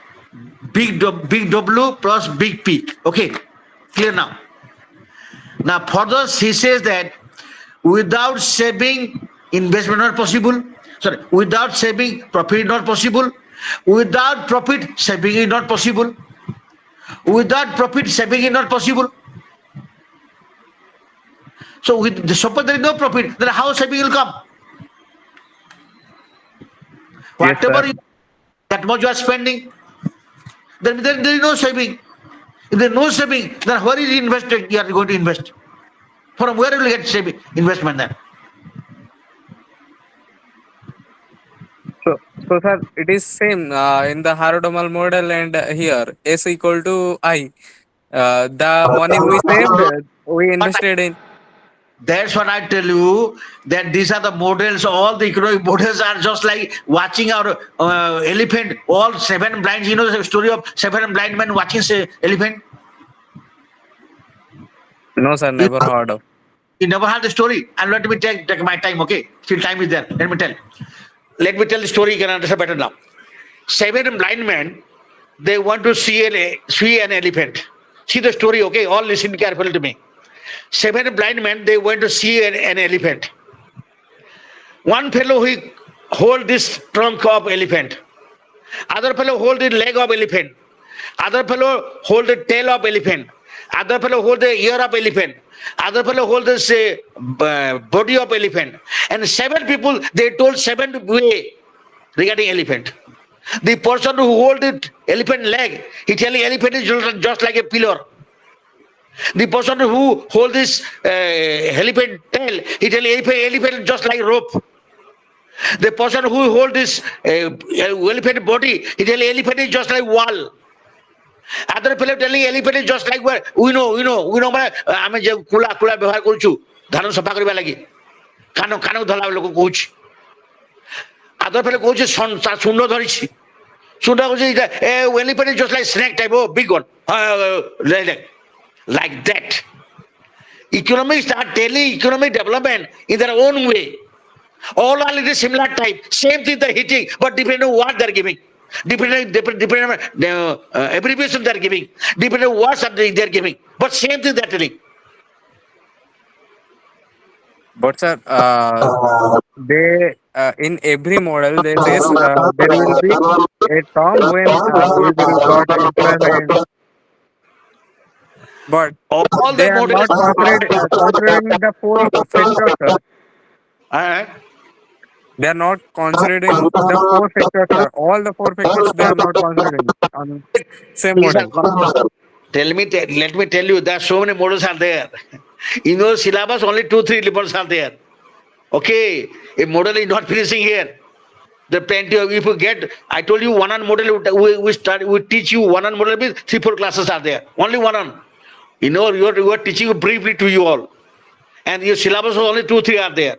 big W plus big P. Okay, clear now. Now further he says that without saving investment not possible. Sorry, without saving profit not possible. Without profit saving is not possible. Without profit saving is not possible. So with the suppose there is no profit, then how saving will come? Yes, sir. Whatever that much you are spending, then there is no saving. If there is no saving, then where is invested? You are going to invest. From where will you get saving investment then? So sir, it is same in the horizontal model and here S equal to I. The money we saved, we But invested in. that's what I tell you, that these are the models. All the economic models are just like watching our elephant. All seven blinds. You know the story of seven blind men watching elephant. No, sir, You, never heard of. you never heard the story. And let me take my time. Okay, still time is there. Let me tell. Let me tell the story. You can understand better now. Seven blind men. They want to see an elephant. See the story. Okay, all listen carefully to me. Seven blind men, they went to see an elephant. One fellow he hold this trunk of elephant. Other fellow hold the leg of elephant. Other fellow hold the tail of elephant. Other fellow hold the ear of elephant. Other fellow hold this body of elephant. And seven people, they told seven way regarding elephant. The person who hold the elephant leg, he telling elephant is just like a pillar. The person who hold this elephant tail, he tell elephant just like rope. The person who hold this elephant body, he tell elephant is just like wall. Other fellow telling elephant is just like where we know মানে আমি যে কুলা ব্যবহার করছু ধান সফা করিবা লাগি কানো ধলা লোক কହୁଛି other fellow কହୁছে শূন্য ধরিছি শূন্য কହୁছে elephant is just like snake type, oh big one, like that. Economists are telling economic development in their own way. All are in a similar type, same thing they're hitting, but depending on what they're giving, depending on abbreviation they're giving, depending on what something they're giving, but same thing they're telling. But sir, they in every model they says there will be a term when we will got interest. But All they the are not models considering the four factors, sir. uh, They are not considering the four factors, sir. All the four factors they are not considering on same these model. are let me tell you, there are so many models are there. In your syllabus, only 2-3 models are there. Okay, a model is not finishing here. The plenty of, if you get, I told you one on model, we teach you one on model means 3-4 classes are there. Only one on. You know, you are teaching briefly to you all. And your syllabus only 2-3 are there.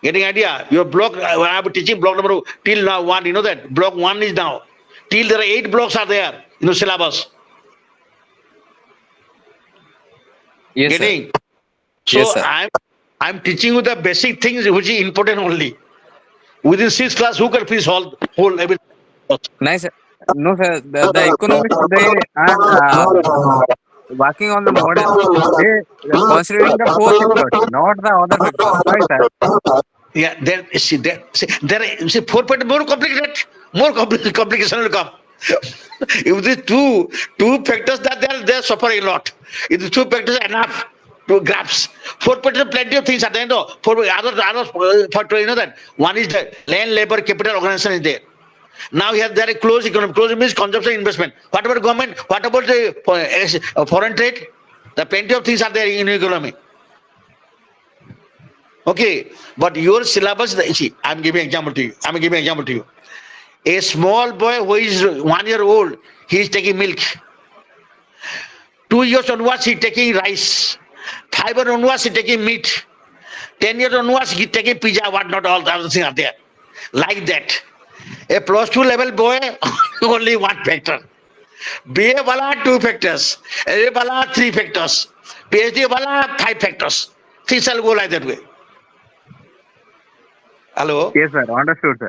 Getting idea? Your block, I am teaching block number till now 1, you know that? Block 1 is now. Till there are 8 blocks are there in the syllabus. Yes, Getting? sir. So Yes, sir. I'm teaching you the basic things which is important only. Within 6 class, who can finish whole everything? Nice. No, sir. The economics they are working on the model. They are considering the four factors, not the other factors. Right, sir? Yeah, see, 4 point more complicated, more complication will come. If the two factors that they're suffering a lot. If the 2 factors are enough to grasp, 4 factors plenty of things are there. No, other factor, you know that one is the land, labor, capital, organization is there. Now we have there a closed economy. Closed means consumption, investment. What about government? What about the foreign trade? The plenty of things are there in economy. Okay, but your syllabus, see, I'm giving example to you. A small boy who is 1 year old, he is taking milk. 2 years onwards, he is taking rice. 5 years onwards, he is taking meat. 10 years onwards, he is taking pizza, what not, all the other things are there. Like that. A +2 level boy, only 1 factor. BA wala 2 factors. A wala 3 factors. PhD wala 5 factors. Things shall go like that way. Hello. Yes, sir. Understood, sir.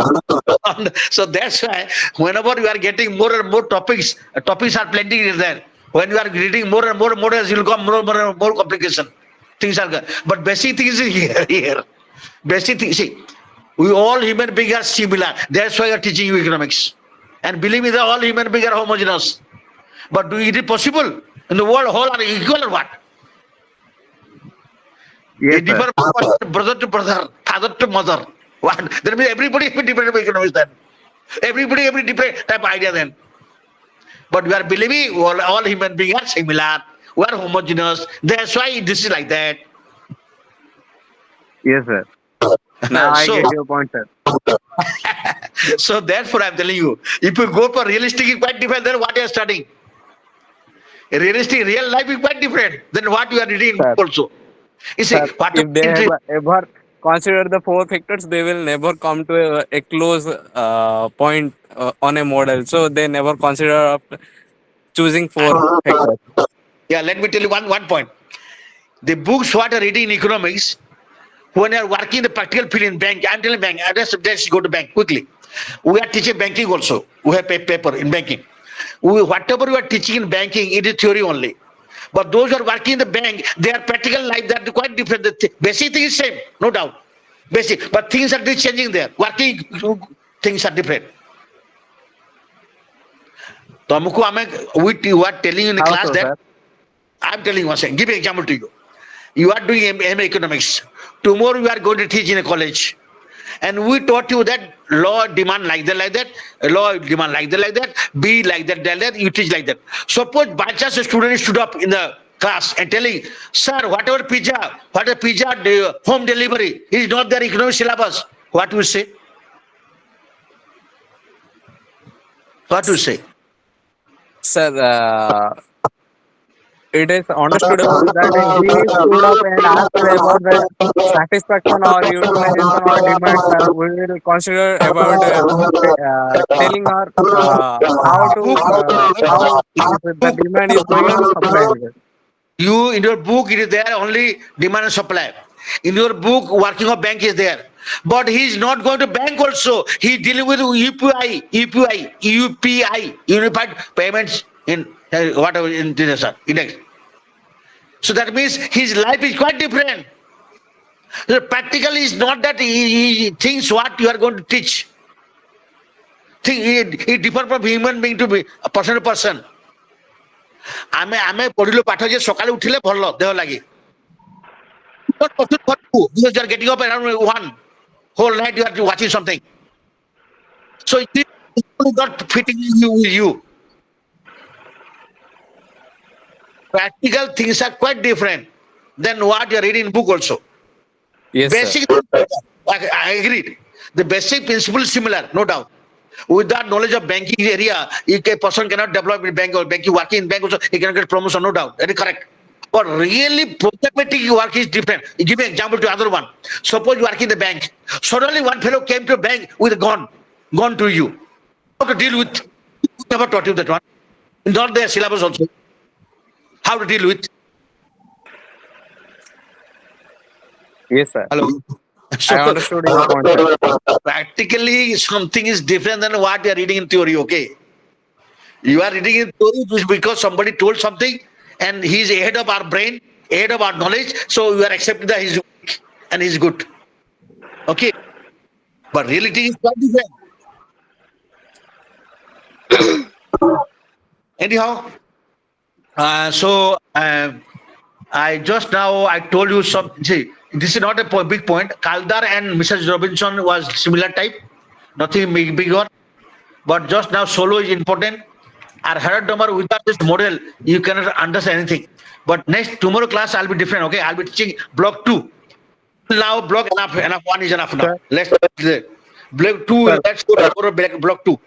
So that's why whenever you are getting more and more topics are plenty in there. When you are reading more and more models, you'll come more complication. Things are good. But basic things is here. Basic things. See, we all human beings are similar. That's why I are teaching you economics. And believe me, that all human beings are homogeneous. But is it possible? In the world, whole are equal or what? Yes, They differ from brother to brother, father to mother. What? That means everybody is different economics then. Everybody, every different type of idea then. But we are believing all human beings are similar. We are homogeneous. That's why this is like that. Yes, sir. Now I So, get your point, sir. so therefore I'm telling you, if you go for realistic, it's quite different than what you are studying. Realistic, real life is quite different than what you are reading Sir. also. You see, Sir, what if they have ever consider the four factors, they will never come to a close point on a model. So they never consider of choosing four factors. yeah, let me tell you one point. The books what are reading in economics, when you are working in the practical field in bank, I'm telling bank, let's go to bank quickly. We are teaching banking also. We have paper in banking. Whatever you are teaching in banking, it is theory only. But those who are working in the bank, they are practical life, they are quite different. The basic thing is same, no doubt. Basic, but things are changing there. Working things are different. तुमको हमें we are telling you in the How class so, that sir? I'm telling you one second. Give me an example to you. You are doing MA economics. Tomorrow you are going to teach in a college. And we taught you that law demand like that, law demand like that, B like that, you teach like that. Suppose by chance a student stood up in the class and telling, sir, whatever pizza home delivery is not their economic syllabus. What do you say? What do you say? Sir, it is understandable that he stood up and asked about the satisfaction or utilization or demand. We will consider about telling her how the demand is going and supply is going. You in your book it is there only demand and supply. In your book working of bank is there, but he is not going to bank also. He dealing with UPI, Unified Payments in whatever in this index. So that means his life is quite different. The practical is not that he thinks what you are going to teach. He differ from human being to be a person to person. ଆମେ ପଢିଲୁ ପାଠ ଯେ ସକାଳେ ଉଠିଲେ ଭଲ ଦେହ ଲାଗେ. Not possible for you because you are getting up around 1 whole night you are watching something. So it is not fitting with you. Practical things are quite different than what you are reading in book also. Yes, Basic, sir. I agreed. The basic principle is similar, no doubt. Without knowledge of banking area, a person cannot develop in bank or banking working in bank also, he cannot get promotion, no doubt. That is correct. But really, problematic work is different. Give me an example to another one. Suppose you work in the bank. Suddenly, one fellow came to a bank with a gun to you. How to deal with? Never taught you that one. Not their syllabus also. How to deal with? Yes, sir. Hello. I understood your point, sir. Practically, something is different than what you are reading in theory. Okay, you are reading in theory just because somebody told something, and he is ahead of our brain, ahead of our knowledge. So you are accepting that he is weak and he is good. Okay, but reality is quite different. Anyhow, I just now I told you some. See, this is not a big point. Kaldar and Mrs. Robinson was similar type, nothing bigger. But just now solo is important. Our head number without this model, you cannot understand anything. But next tomorrow class I'll be different. Okay, I'll be teaching block 2. Now block enough. One is enough now. Sir. Let's block 2. Sir. Let's go to block 2.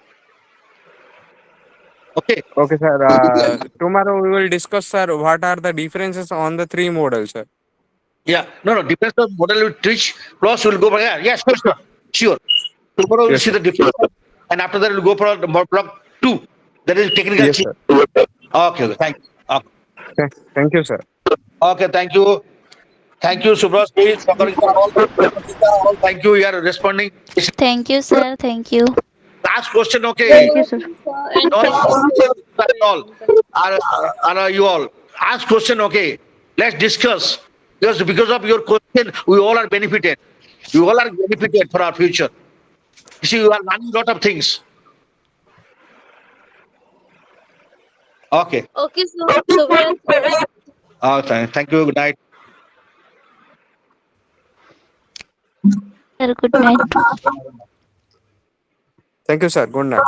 Okay. Okay, sir. Tomorrow we will discuss, sir, what are the differences on the three models, sir. Yeah. No. Depends on model we teach. Plus we'll go for yes, sure. Tomorrow we'll Yes, see the difference, and after that we'll go for the block 2. That is technical. Yes, sir. Okay. Thank you. Okay. Thank you, sir. Okay. Thank you. Thank you, Subras. Please, all. Thank you. You are responding. Thank you, sir. Thank you. Last question, You're okay? Thank you, sir. welcome, sir, and No, thank you. all. Are you all? Ask question, okay? Let's discuss. Because of your question, we all are benefited. We all are benefited for our future. You see, you are learning a lot of things. Okay. Okay, so Subrat, sir. Thank you. Good night. Sir, good night. Thank you, sir. Good night.